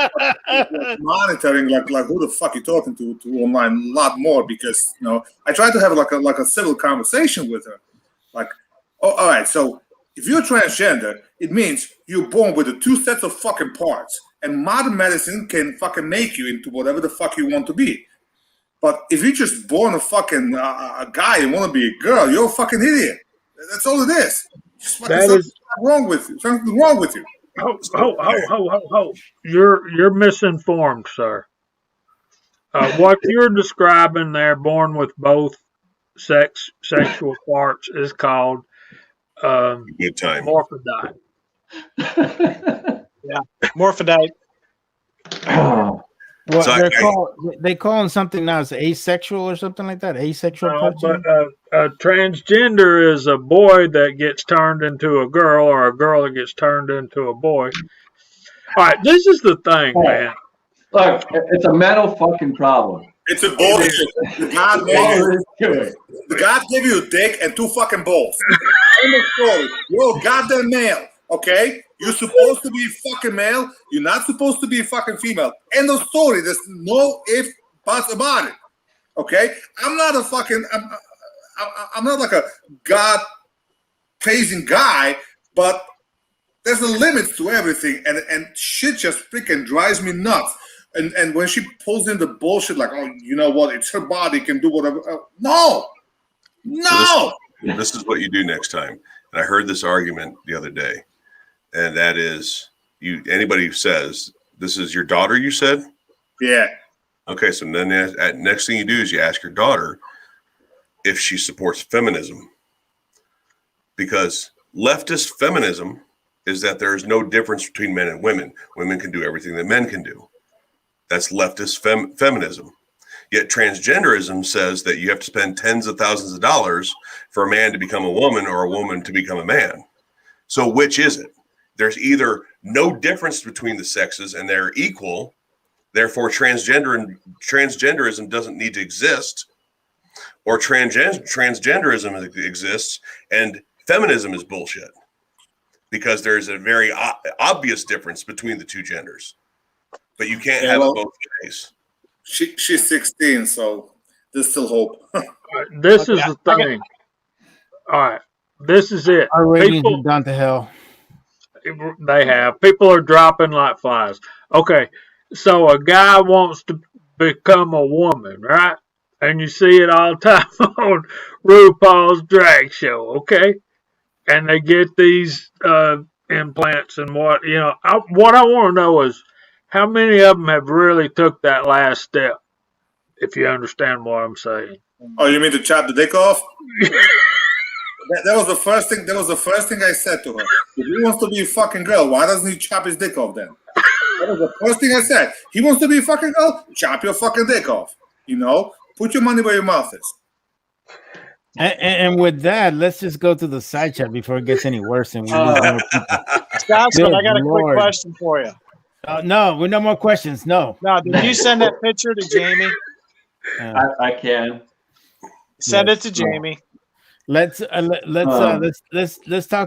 monitoring like who the fuck you talking to online a lot more, because I try to have like a civil conversation with her. Like, oh, all right, so if you're transgender, it means you're born with the 2 sets of fucking parts, and modern medicine can fucking make you into whatever the fuck you want to be. But if you're just born a fucking a guy and want to be a girl, you're a fucking idiot. That's all it is. Something's wrong with you. Something's wrong with you. Ho. You're misinformed, sir. What you're describing there, born with both sexual parts, is called good time. Morphodite. Yeah, Morphodite. Well, so they call them something now. It's asexual or something like that. Asexual. But a transgender is a boy that gets turned into a girl, or a girl that gets turned into a boy. All right, this is the thing, man. Look, it's a mental fucking problem. It's a bullshit. God gave you a dick and 2 fucking balls. End of story. You're a goddamn male. Okay? You're supposed to be a fucking male. You're not supposed to be a fucking female. End of story. There's no if, buts about it. Okay? I'm not a fucking, I'm not like a God-praising guy, but there's a limit to everything. And shit just freaking drives me nuts. And when she pulls in the bullshit, like, oh, you know what? It's her body, can do whatever. No. So this is what you do next time. And I heard this argument the other day, and that is anybody who says this is your daughter, you said? Yeah. Okay, so then next thing you do is you ask your daughter if she supports feminism, because leftist feminism is that there is no difference between men and women. Women can do everything that men can do. That's leftist feminism. Yet transgenderism says that you have to spend tens of thousands of dollars for a man to become a woman or a woman to become a man. So which is it? There's either no difference between the sexes and they're equal, therefore transgenderism doesn't need to exist, or transgenderism exists and feminism is bullshit, because there's a very obvious difference between the two genders. But you can't have it both ways. She's 16, so there's still hope. This is the thing. All right. This is it. Our ratings have gone to hell. They have. People are dropping like flies. Okay. So a guy wants to become a woman, right? And you see it all the time on RuPaul's drag show, okay? And they get these implants and what, what I want to know is, how many of them have really took that last step, if you understand what I'm saying? Oh, you mean to chop the dick off? that was the first thing. That was the first thing I said to her. If he wants to be a fucking girl, why doesn't he chop his dick off then? That was the first thing I said. He wants to be a fucking girl, chop your fucking dick off. Put your money where your mouth is. And with that, let's just go to the side chat before it gets any worse. And we lose more people. Scotsman, I got a quick question for you. No, we no more questions. No. Did you send that picture to Jamie? I can send it to Jamie. Let's talk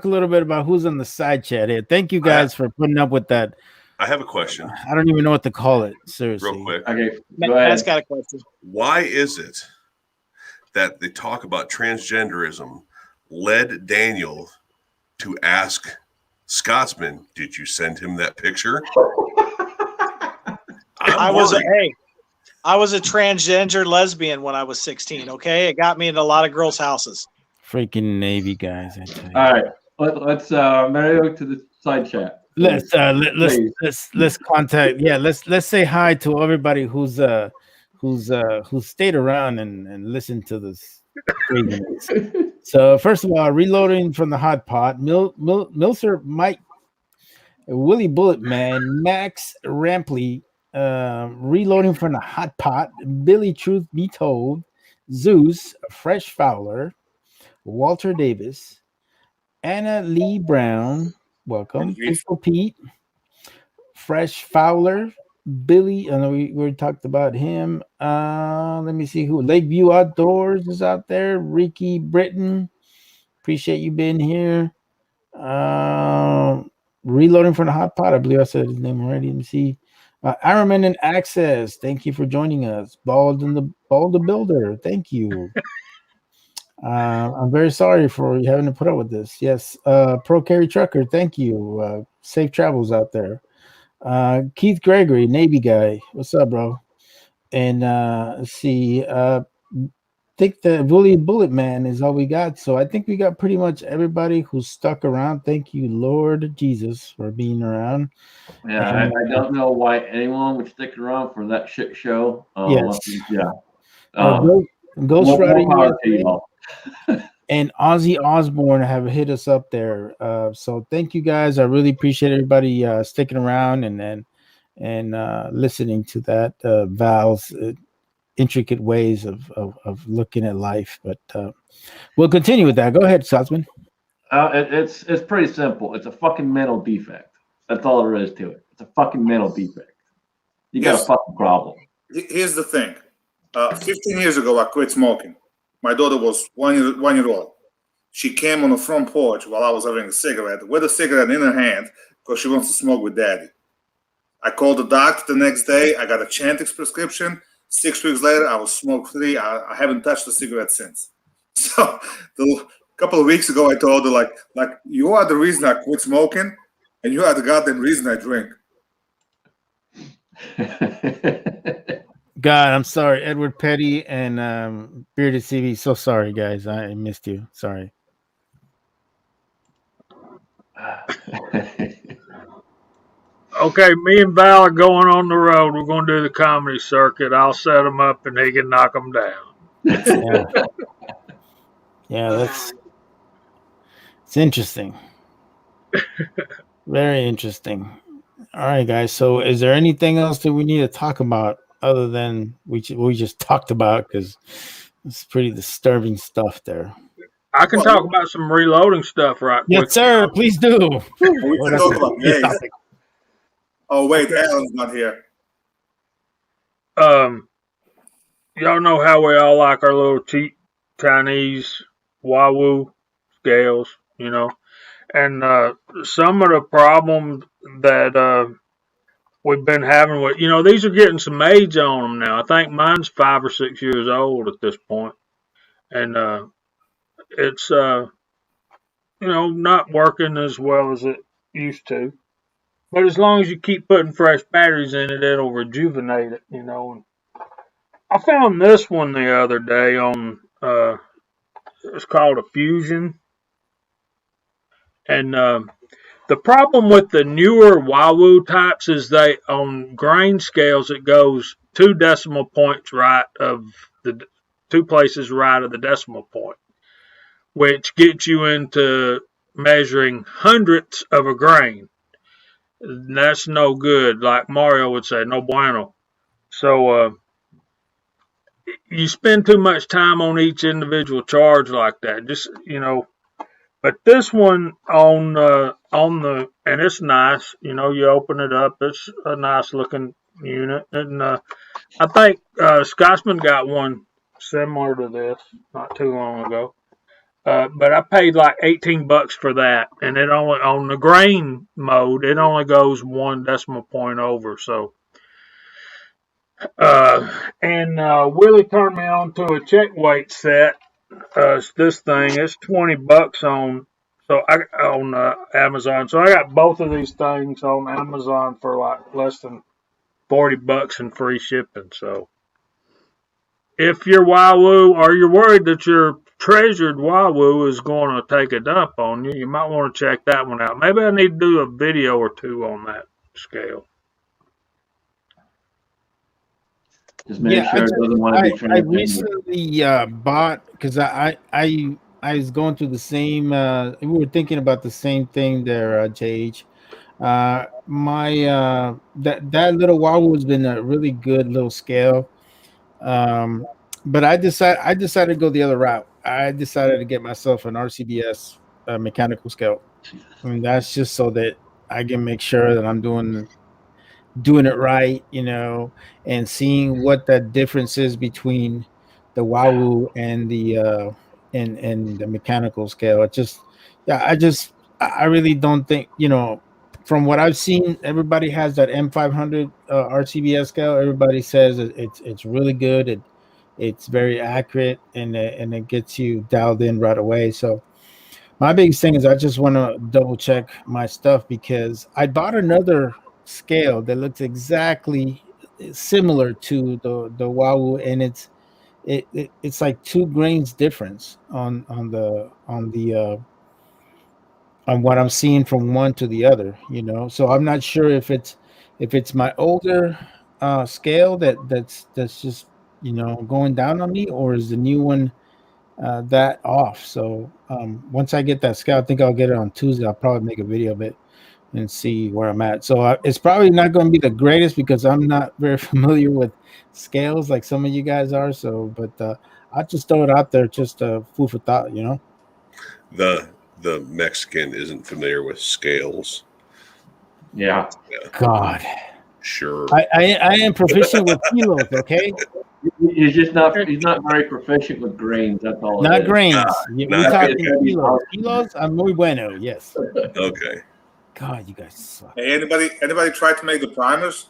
a little bit about who's on the side chat here. Thank you guys for putting up with that. I have a question. I don't even know what to call it. Seriously. Real quick. Okay, go ahead. Matt's got a question. Why is it that the talk about transgenderism led Daniel to ask Scotsman, did you send him that picture? I was a transgender lesbian when I was 16. Okay, it got me into a lot of girls' houses. Freaking Navy guys! I tell you. All right, let's Mario to the side chat. Let's contact. Yeah, let's say hi to everybody who's stayed around and listened to this craziness. So first of all, reloading from the hot pot, Milser, Mike, Willie Bullet Man, Max Rampley, reloading from the hot pot, Billy Truth Be Told, Zeus, Fresh Fowler, Walter Davis, Anna Lee Brown, welcome, Pistol Pete, Fresh Fowler, Billy, I know we talked about him. Let me see who. Lakeview Outdoors is out there. Ricky Britton, appreciate you being here. Reloading from the hot pot. I believe I said his name already. Let me see. Ironman and Access, thank you for joining us. Bald the Builder, thank you. I'm very sorry for you having to put up with this. Yes, Pro Carry Trucker, thank you. Safe travels out there. Keith Gregory, Navy guy, what's up, bro? And let's see. I think the Willie Bullet Man is all we got. So I think we got pretty much everybody who's stuck around. Thank you, Lord Jesus, for being around. Yeah, I don't know why anyone would stick around for that shit show. Yes. Yeah. Ghost Rider and Ozzy Osbourne have hit us up there. So thank you guys. I really appreciate everybody sticking around and listening to that. Val's intricate ways of looking at life. But we'll continue with that. Go ahead, Salzman. It's pretty simple. It's a fucking mental defect. That's all there is to it. It's a fucking mental defect. You got a fucking problem. Here's the thing. 15 years ago, I quit smoking. My daughter was one year old. She came on the front porch while I was having a cigarette with a cigarette in her hand because she wants to smoke with Daddy. I called the doctor the next day. I got a Chantix prescription. 6 weeks later, I was smoke-free. I haven't touched a cigarette since. So a couple of weeks ago, I told her, like you are the reason I quit smoking, and you are the goddamn reason I drink. God, I'm sorry, Edward Petty and Bearded CV. So sorry, guys. I missed you. Sorry. Okay, me and Val are going on the road. We're going to do the comedy circuit. I'll set him up and he can knock them down. Yeah, it's interesting. Very interesting. All right, guys. So, is there anything else that we need to talk about other than we just talked about? Because it's pretty disturbing stuff there. I can talk about some reloading stuff right quick. Yes, sir. Please do. We can talk about gays. Oh, wait, Alan's not here. Y'all know how we all like our little cheap Chinese Huawei scales, you know. And some of the problems that we've been having with, you know, these are getting some age on them now. I think mine's 5 or 6 years old at this point. And it's, you know, not working as well as it used to. But as long as you keep putting fresh batteries in it, it'll rejuvenate it, you know. And I found this one the other day on, it's called a Fusion. And the problem with the newer Huawei types is they, on grain scales, it goes 2 decimal points right of the 2 places right of the decimal point, which gets you into measuring hundredths of a grain. That's no good. Like Mario would say, no bueno. So you spend too much time on each individual charge like that. Just, you know. But this one on the, and it's nice, you know, you open it up, it's a nice looking unit. And I think Scotsman got one similar to this not too long ago. But I paid like $18 for that. And it only, on the grain mode, it only goes 1 decimal point over. So, and Willie turned me on to a check weight set. This thing, it's $20 on Amazon. So I got both of these things on Amazon for like less than $40 and free shipping. So if you're Huawei or you're worried that your treasured Huawei is going to take a dump on you, you might want to check that one out. Maybe I need to do a video or 2 on that scale. Just make sure it doesn't want to be I recently bought, because I was going through the same, we were thinking about the same thing there, JH. My that little Huawei has been a really good little scale. But I decided to go the other route. I decided to get myself an RCBS mechanical scale. I mean, that's just so that I can make sure that I'm doing it right, you know, and seeing what the difference is between the Huawei and the and the mechanical scale. It just, yeah, I really don't think, you know, from what I've seen, everybody has that M500 RCBS scale. Everybody says it's really good. It's very accurate, and it gets you dialed in right away. So my biggest thing is I just want to double check my stuff, because I bought another scale that looks exactly similar to the Huawei, and it's like 2 grains difference on what I'm seeing from one to the other, you know. So I'm not sure if it's my older scale that's just, you know, going down on me, or is the new one that off. So once I get that scale, I think I'll get it on Tuesday. I'll probably make a video of it and see where I'm at. So it's probably not going to be the greatest, because I'm not very familiar with scales like some of you guys are. So, but I'll just throw it out there, just food for thought, you know. The Mexican isn't familiar with scales. Yeah. God. Sure. I am proficient with kilos, okay? He's just not. He's not very proficient with grains. That's all. Not grains. Nah, We're talking it's- kilos. Kilos are muy bueno. Yes. Okay. God, you guys suck. Hey, anybody try to make the primers?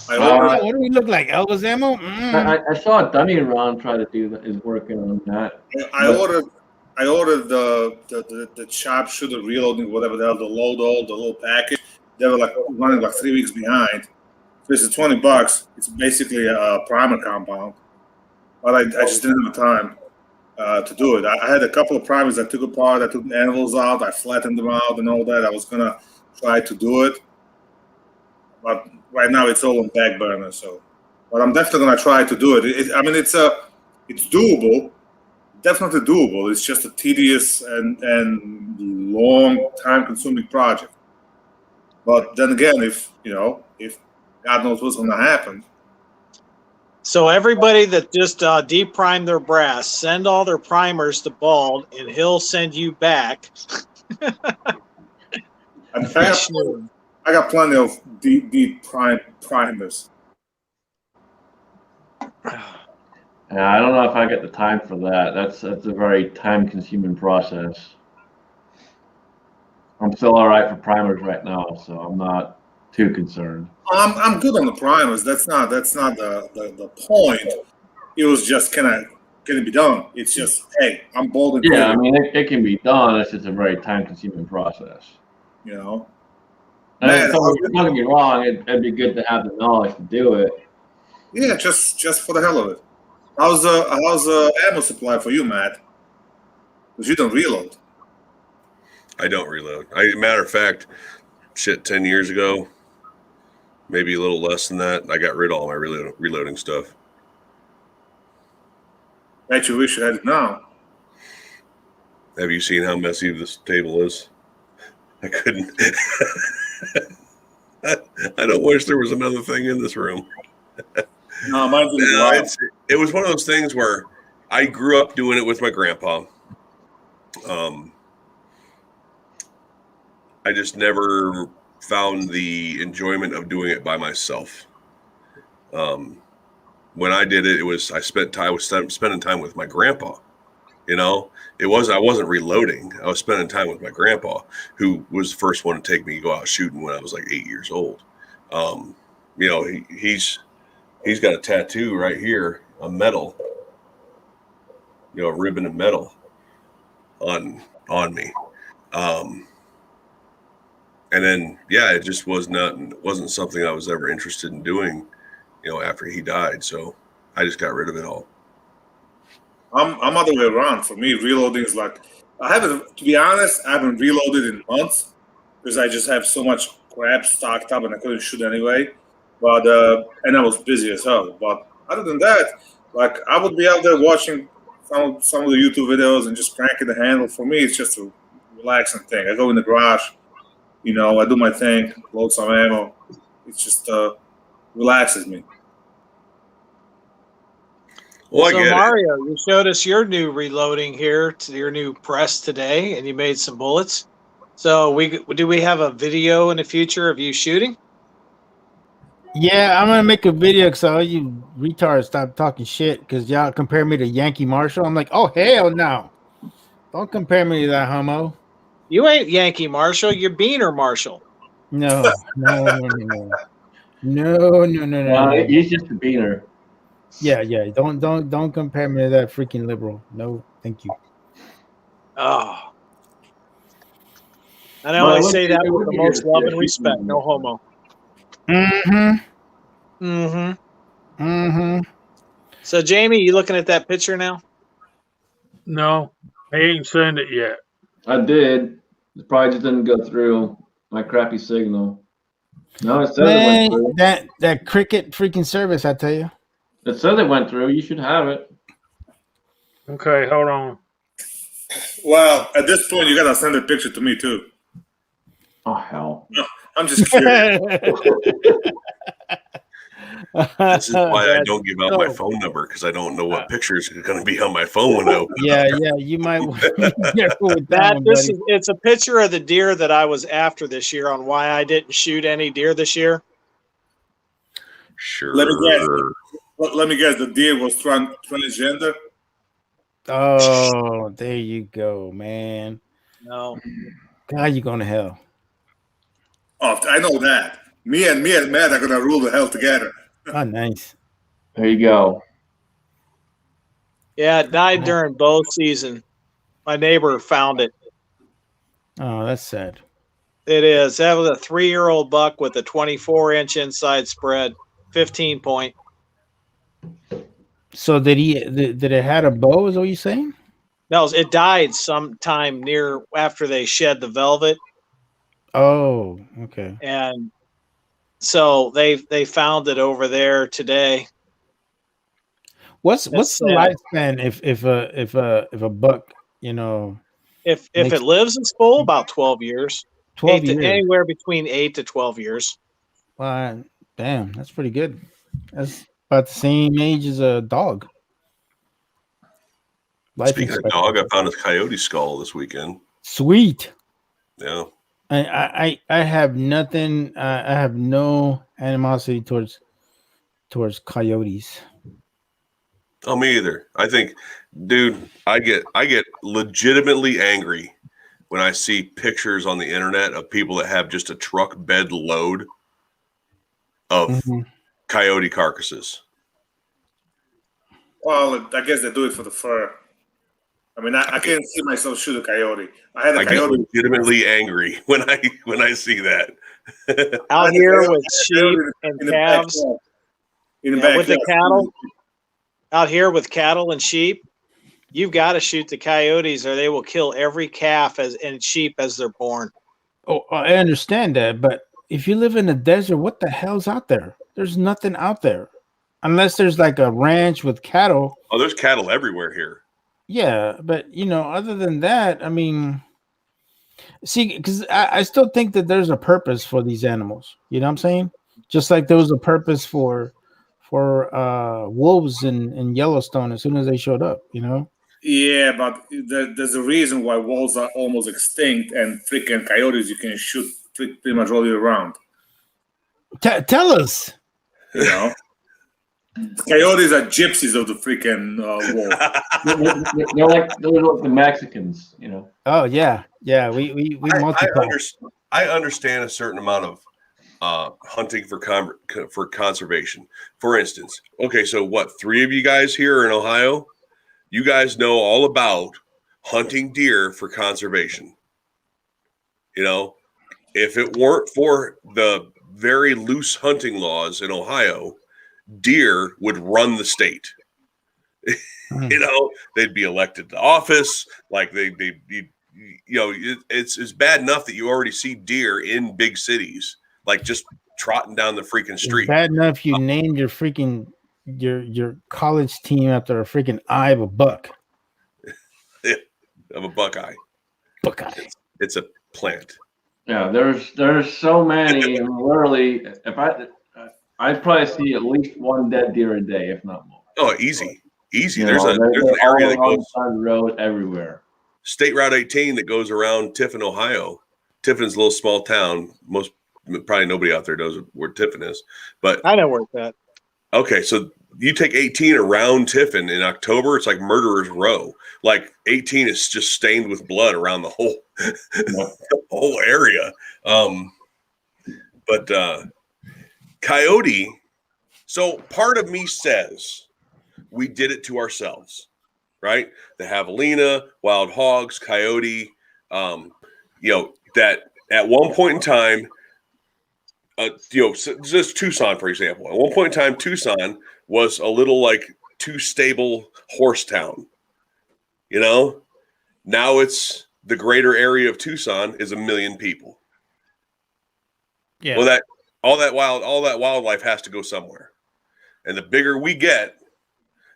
What do we look like? Elvis ammo? I saw Dunny Ron try to do that. Is working on that. I ordered the sharpshooter reloading, whatever the hell, the load-all, the little package. They were like running like 3 weeks behind. So it's $20. It's basically a primer compound, but I just didn't have the time to do it. I had a couple of primers I took apart. I took the anvils out. I flattened them out and all that. I was gonna try to do it, but right now it's all on back burner. So, but I'm definitely gonna try to do it. It's doable. Definitely doable. It's just a tedious and long time-consuming project. But then again, if God knows what's going to happen. So everybody that just deprimed their brass, send all their primers to Bald, and he'll send you back. I got plenty of deep primers. Yeah, I don't know if I got the time for that. That's a very time-consuming process. I'm still all right for primers right now, so I'm not too concerned. I'm good on the primers. That's not the point. It was just can it be done? It's just hey, I'm bold and yeah. I mean, it can be done. It's just a very time-consuming process. Man, Don't get me wrong. It'd be good to have the knowledge to do it. Yeah, just for the hell of it. How's the ammo supply for you, Matt? Because you don't reload. I don't reload. Matter of fact, 10 years ago, maybe a little less than that, I got rid of all my reloading stuff. Actually, we should have it now. Have you seen how messy this table is? I couldn't. I don't wish there was another thing in this room. No, mine's in the it was one of those things where I grew up doing it with my grandpa. I just never found the enjoyment of doing it by myself. When I did it, I was spending time with my grandpa. I wasn't reloading. I was spending time with my grandpa, who was the first one to take me to go out shooting when I was like 8 years old. He's got a tattoo right here, a metal, a ribbon of metal on me. And then, it just wasn't something I was ever interested in doing, after he died. So I just got rid of it all. I'm other way around. For me, reloading is like, to be honest, I haven't reloaded in months because I just have so much crap stocked up and I couldn't shoot anyway. But, and I was busy as hell. But other than that, like I would be out there watching some of the YouTube videos and just cranking the handle. For me, it's just a relaxing thing. I go in the garage, I do my thing, load some ammo. It just relaxes me. Well, so Mario, you showed us your new reloading here to your new press today, and you made some bullets. So do we have a video in the future of you shooting? Yeah, I'm gonna make a video because all you retards stop talking shit because y'all compare me to Yankee Marshall. I'm like, oh hell no! Don't compare me to that homo. You ain't Yankee Marshall. You're Beaner Marshall. No. He's just a beaner. Yeah. Don't compare me to that freaking liberal. No, thank you. Oh. And I only say that with the most love and respect. No homo. So, Jamie, you looking at that picture now? No, he ain't sent it yet. I did. It probably just didn't go through my crappy signal. No, it says it went through. That cricket freaking service, I tell you. It says it went through. You should have it. Okay, hold on. Well, at this point, you gotta send a picture to me too. Oh hell! No, I'm just curious. This is why I don't give out my phone number, because I don't know what pictures are going to be on my phone when I open it. You might be careful with that. It's a picture of the deer that I was after this year on why I didn't shoot any deer this year. Sure. Let me guess. The deer was transgender. Oh, there you go, man. No. God, you going to hell. Oh, I know that. Me and Matt are gonna rule the hell together. Oh, nice. There you go. Yeah, it died during bow season. My neighbor found it. Oh, that's sad. It is. That was a 3-year-old buck with a 24-inch inside spread, 15 point. So did it had a bow? Is what you saying? No, it died sometime near after they shed the velvet, Oh, okay. and so they found it over there today. What's the sad. lifespan if a buck, If makes it lives in full, about 12 years. 12 years? Anywhere between 8 to 12 years. Well, damn, that's pretty good. That's about the same age as a dog. Speaking of dog, I found a coyote skull this weekend. Sweet. Yeah. I have nothing. I have no animosity towards coyotes. Oh, me either. I think, dude, I get legitimately angry when I see pictures on the internet of people that have just a truck bed load of coyote carcasses. Well, I guess they do it for the fur. I mean, I can't see myself shoot a coyote. I get legitimately angry when I see that. Out here with sheep and calves, with the cattle. Out here with cattle and sheep, you've got to shoot the coyotes, or they will kill every calf and sheep as they're born. Oh, I understand that, but if you live in the desert, what the hell's out there? There's nothing out there, unless there's like a ranch with cattle. Oh, there's cattle everywhere here. Yeah, but other than that, I mean, see, because I still think that there's a purpose for these animals. You know what I'm saying? Just like there was a purpose for wolves in Yellowstone as soon as they showed up. Yeah, but there's a reason why wolves are almost extinct, and freaking coyotes you can shoot pretty much all year round. Tell us. Coyotes are gypsies of the freaking wolf. They're like the Mexicans, Oh yeah. We multiply. I understand a certain amount of hunting for conservation. For instance, okay, so what? 3 of you guys here in Ohio, you guys know all about hunting deer for conservation. If it weren't for the very loose hunting laws in Ohio, deer would run the state. They'd be elected to office. Like it's bad enough that you already see deer in big cities, like just trotting down the freaking street. It's bad enough you named your freaking your college team after a freaking eye of a buck. Of a buckeye. Buckeye. It's a plant. Yeah, there's so many. Literally, if I'd probably see at least one dead deer a day, if not more. Oh, easy. There's an area that goes on the road everywhere. State Route 18 that goes around Tiffin, Ohio. Tiffin's a little small town. Probably nobody out there knows where Tiffin is, but I know where it's at. Okay, so you take 18 around Tiffin in October, it's like Murderer's Row. Like 18 is just stained with blood around the whole the whole area. But coyote. So part of me says we did it to ourselves, right? The javelina, wild hogs, coyote. That at one point in time. Just Tucson, for example. At one point in time, Tucson was a little like too stable horse town. Now it's the greater area of Tucson is 1 million people. Yeah. Well, all that wildlife has to go somewhere, and the bigger we get,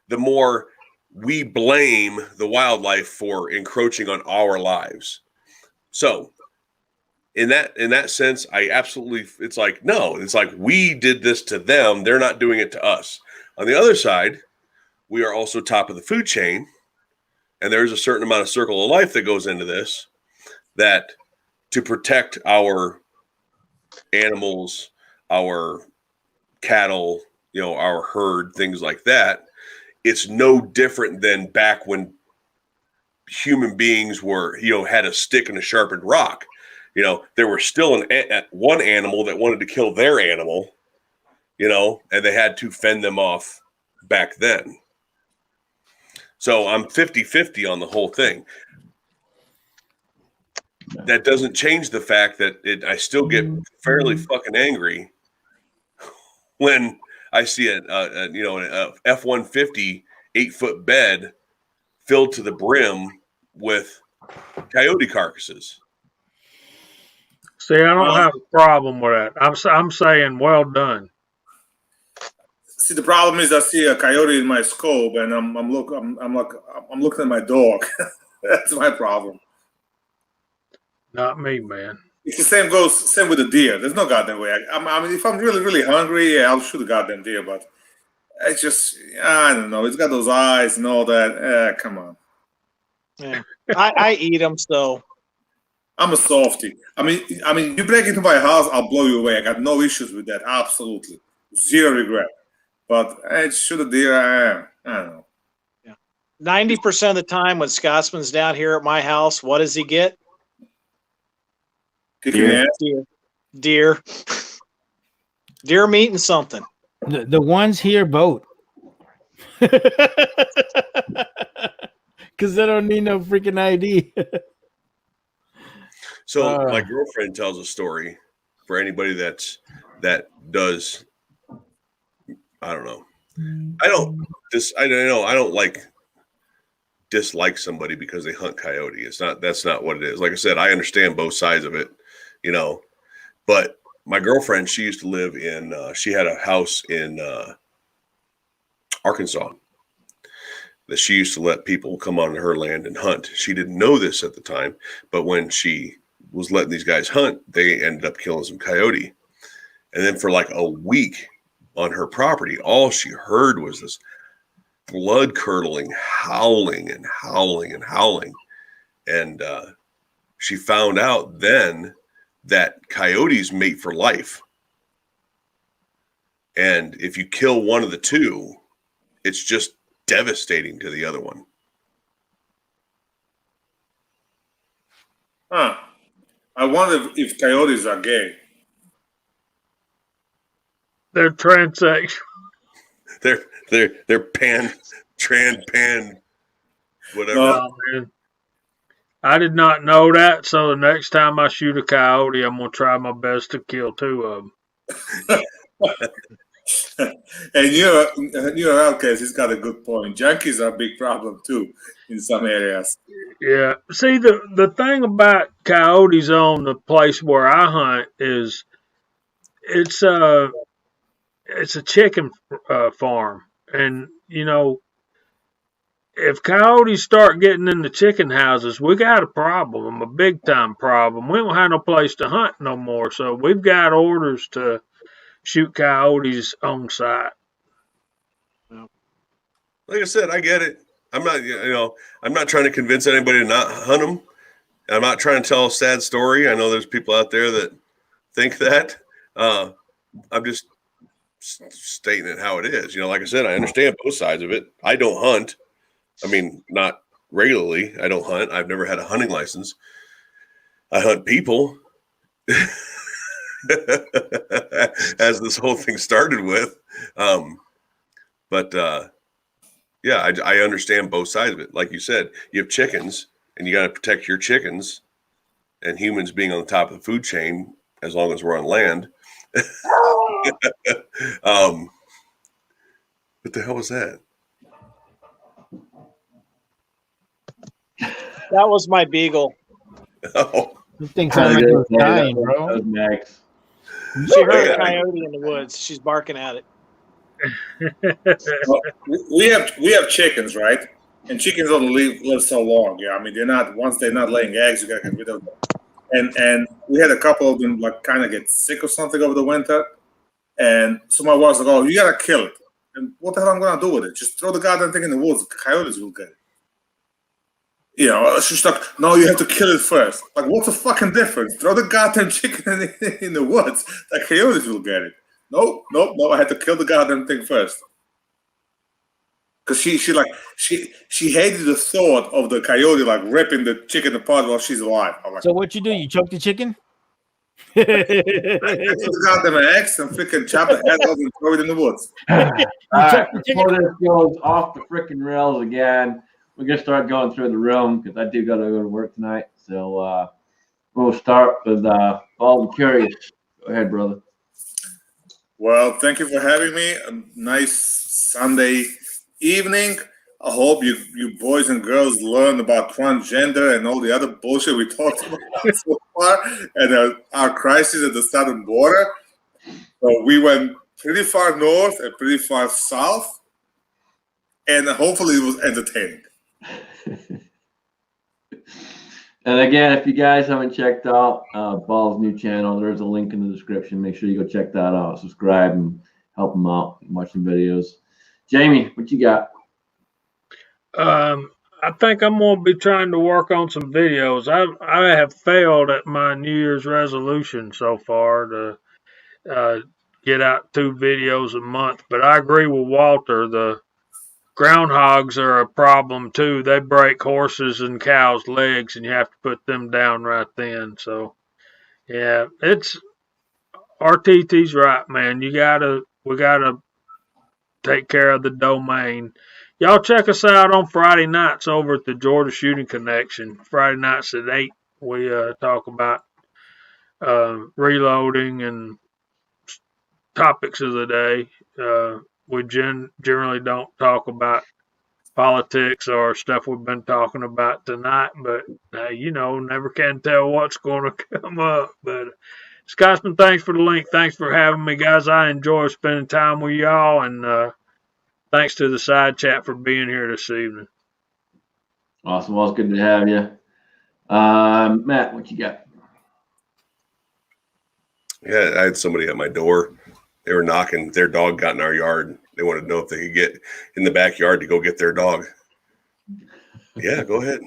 the more we blame the wildlife for encroaching on our lives. So. In that sense, it's like, no, it's like we did this to them. They're not doing it to us. On the other side, we are also top of the food chain. And there's a certain amount of circle of life that goes into this, that to protect our animals, our cattle, our herd, things like that. It's no different than back when human beings were, had a stick and a sharpened rock. There was still one animal that wanted to kill their animal, and they had to fend them off back then. So I'm 50-50 on the whole thing. That doesn't change the fact that I still get fairly fucking angry when I see an F-150 8-foot bed filled to the brim with coyote carcasses. See, I don't have a problem with that. I'm saying, well done. See, the problem is I see a coyote in my scope, and I'm looking at my dog. That's my problem. Not me, man. It's the same with the deer. There's no goddamn way. I mean, if I'm really, really hungry, yeah, I'll shoot a goddamn deer. But it's just, I don't know. It's got those eyes and all that. Come on. Yeah, I eat them, so I'm a softie. I mean, you break into my house, I'll blow you away. I got no issues with that. Absolutely, zero regret. But I shoot a deer. I don't know. 90% of the time when Scotsman's down here at my house, what does he get? Deer meat and something. The ones here vote. Because they don't need no freaking ID. So my girlfriend tells a story for anybody that does. I don't know. I don't dislike somebody because they hunt coyote. That's not what it is. Like I said, I understand both sides of it, but my girlfriend, she used to live in, she had a house in Arkansas that she used to let people come onto her land and hunt. She didn't know this at the time, but when she was letting these guys hunt, they ended up killing some coyote. And then for like a week on her property, all she heard was this blood curdling howling and howling and howling. And she found out then that coyotes mate for life. And if you kill one of the two, it's just devastating to the other one. Huh. I wonder if coyotes are gay. They're transsexual. They're pan, whatever. Oh, man. I did not know that, so the next time I shoot a coyote, I'm gonna try my best to kill two of them. And your outcast, he's got a good point. Junkies are a big problem too in some areas. Yeah. See, the thing about coyotes on the place where I hunt is it's a chicken farm, and if coyotes start getting in the chicken houses, we got a problem, a big time problem. We don't have no place to hunt no more, so we've got orders to shoot coyotes on site. Like I said, I get it. I'm not trying to convince anybody to not hunt them. I'm not trying to tell a sad story. I know there's people out there that think that. I'm just stating it how it is. Like I said, I understand both sides of it. I don't hunt. I mean, not regularly. I don't hunt. I've never had a hunting license. I hunt people. As this whole thing started with. Yeah, I understand both sides of it. Like you said, you have chickens and you got to protect your chickens, and humans being on the top of the food chain as long as we're on land. What the hell was that? That was my beagle. Oh, You think I'm dying, bro? Next. She heard a coyote in the woods. She's barking at it. Well, we have chickens, right? And chickens don't live so long. Yeah, I mean once they're not laying eggs, you gotta get rid of them. And we had a couple of them like kind of get sick or something over the winter. And so my wife's like, "Oh, you gotta kill it." And what the hell I'm gonna do with it? Just throw the goddamn thing in the woods. Coyotes will get it. She's like, "No, you have to kill it first." Like, what's the fucking difference? Throw the goddamn chicken in the woods. The coyotes will get it. Nope. I had to kill the goddamn thing first. Cause she hated the thought of the coyote like ripping the chicken apart while she's alive. I'm like, So what you do? You choke the chicken? I took the goddamn axe and freaking chop the head off and throw it in the woods. All right, before this goes off the freaking rails again, we're gonna start going through the room because I do gotta go to work tonight. So we'll start with Paul the Curious. Go ahead, brother. Well, thank you for having me. A nice Sunday evening. I hope you boys and girls learned about transgender and all the other bullshit we talked about so far, and our crisis at the southern border. So we went pretty far north and pretty far south, and hopefully it was entertaining. And again, if you guys haven't checked out Paul's new channel, there's a link in the description. Make sure you go check that out. Subscribe and help him out. Watch some videos. Jamie, what you got? I think I'm going to be trying to work on some videos. I have failed at my New Year's resolution so far to get out 2 videos a month. But I agree with Walter. The groundhogs are a problem too. They break horses and cows' legs, and you have to put them down right then. So, yeah, it's RTT's right, man. We gotta take care of the domain. Y'all check us out on Friday nights over at the Georgia Shooting Connection. Friday nights at 8, we talk about reloading and topics of the day. We generally don't talk about politics or stuff we've been talking about tonight, but never can tell what's going to come up. But Scotsman, thanks for the link. Thanks for having me, guys. I enjoy spending time with y'all, and thanks to the side chat for being here this evening. Awesome. Well, it's good to have you. Matt, what you got? Yeah, I had somebody at my door. They were knocking. Their dog got in our yard. They wanted to know if they could get in the backyard to go get their dog. Yeah, go ahead.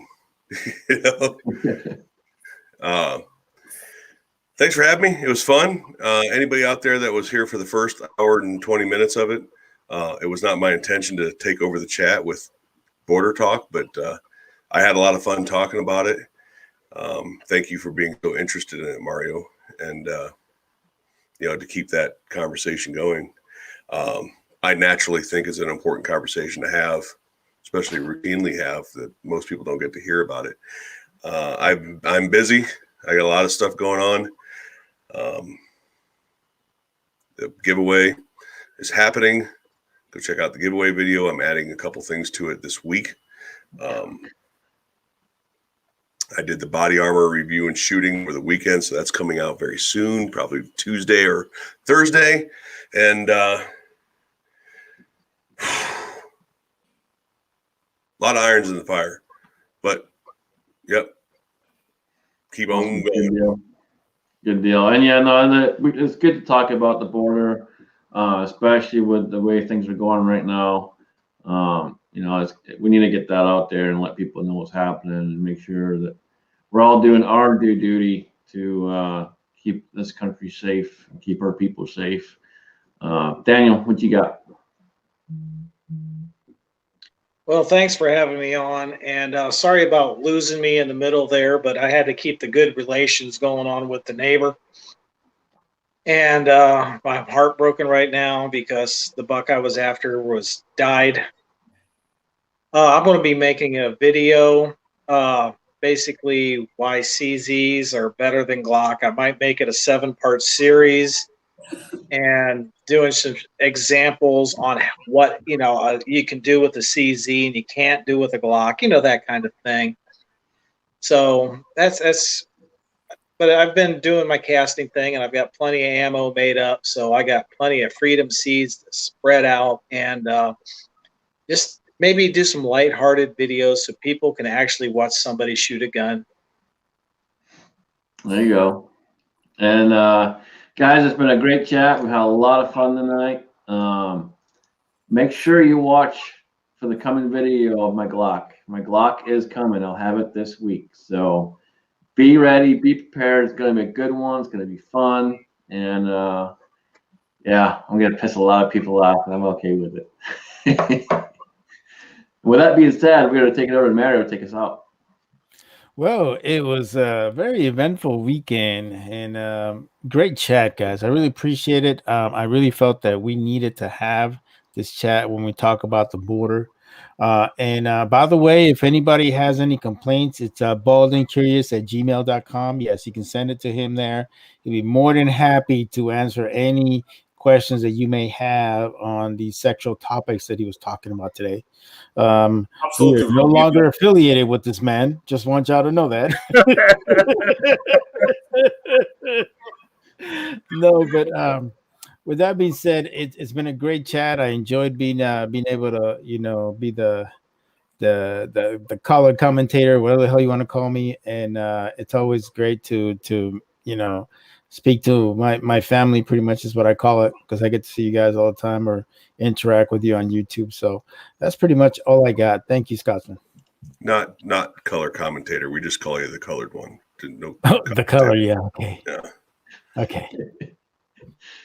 Thanks for having me. It was fun. Anybody out there that was here for the first hour and 20 minutes of it, it was not my intention to take over the chat with border talk, but I had a lot of fun talking about it. Thank you for being so interested in it, Mario, and to keep that conversation going. I naturally think it's an important conversation to have, especially routinely have, that most people don't get to hear about it. I'm busy. I got a lot of stuff going on. The giveaway is happening. Go check out the giveaway video. I'm adding a couple things to it this week. I did the body armor review and shooting over the weekend, so that's coming out very soon, probably Tuesday or Thursday. And a lot of irons in the fire. But, yep, keep on going. Good deal. And it's good to talk about the border, especially with the way things are going right now. We need to get that out there and let people know what's happening and make sure that we're all doing our due duty to keep this country safe and keep our people safe. Daniel, what you got? Well, thanks for having me on, and sorry about losing me in the middle there, but I had to keep the good relations going on with the neighbor. And I'm heartbroken right now because the buck I was after died. I'm going to be making a video, basically why CZs are better than Glock. I might make it a 7-part series and doing some examples on what you can do with the CZ and you can't do with a Glock, that kind of thing. So that's. But I've been doing my casting thing, and I've got plenty of ammo made up, so I got plenty of freedom seeds to spread out, and just maybe do some lighthearted videos so people can actually watch somebody shoot a gun. There you go. And guys, it's been a great chat. We had a lot of fun tonight. Make sure you watch for the coming video of my Glock. My Glock is coming. I'll have it this week. So be ready, be prepared. It's going to be a good one. It's going to be fun. And Yeah, I'm gonna piss a lot of people off, and I'm okay with it. With that being said, we're gonna take it over to Mario to take us out. Well, it was a very eventful weekend and great chat, guys. I really appreciate it. I really felt that we needed to have this chat when we talk about the border. And by the way, if anybody has any complaints, it's baldandcurious@gmail.com. Yes, you can send it to him there. He'll be more than happy to answer any questions that you may have on the sexual topics that he was talking about today. We are Absolutely. no longer affiliated with this man. Just want y'all to know that. No, but with that being said, it's been a great chat. I enjoyed being able to be the color commentator, whatever the hell you want to call me, and it's always great to speak to my family. Pretty much is what I call it, because I get to see you guys all the time or interact with you on YouTube. So that's pretty much all I got. Thank you, Scotsman. Not color commentator. We just call you the colored one. No the color, yeah, okay, yeah. okay.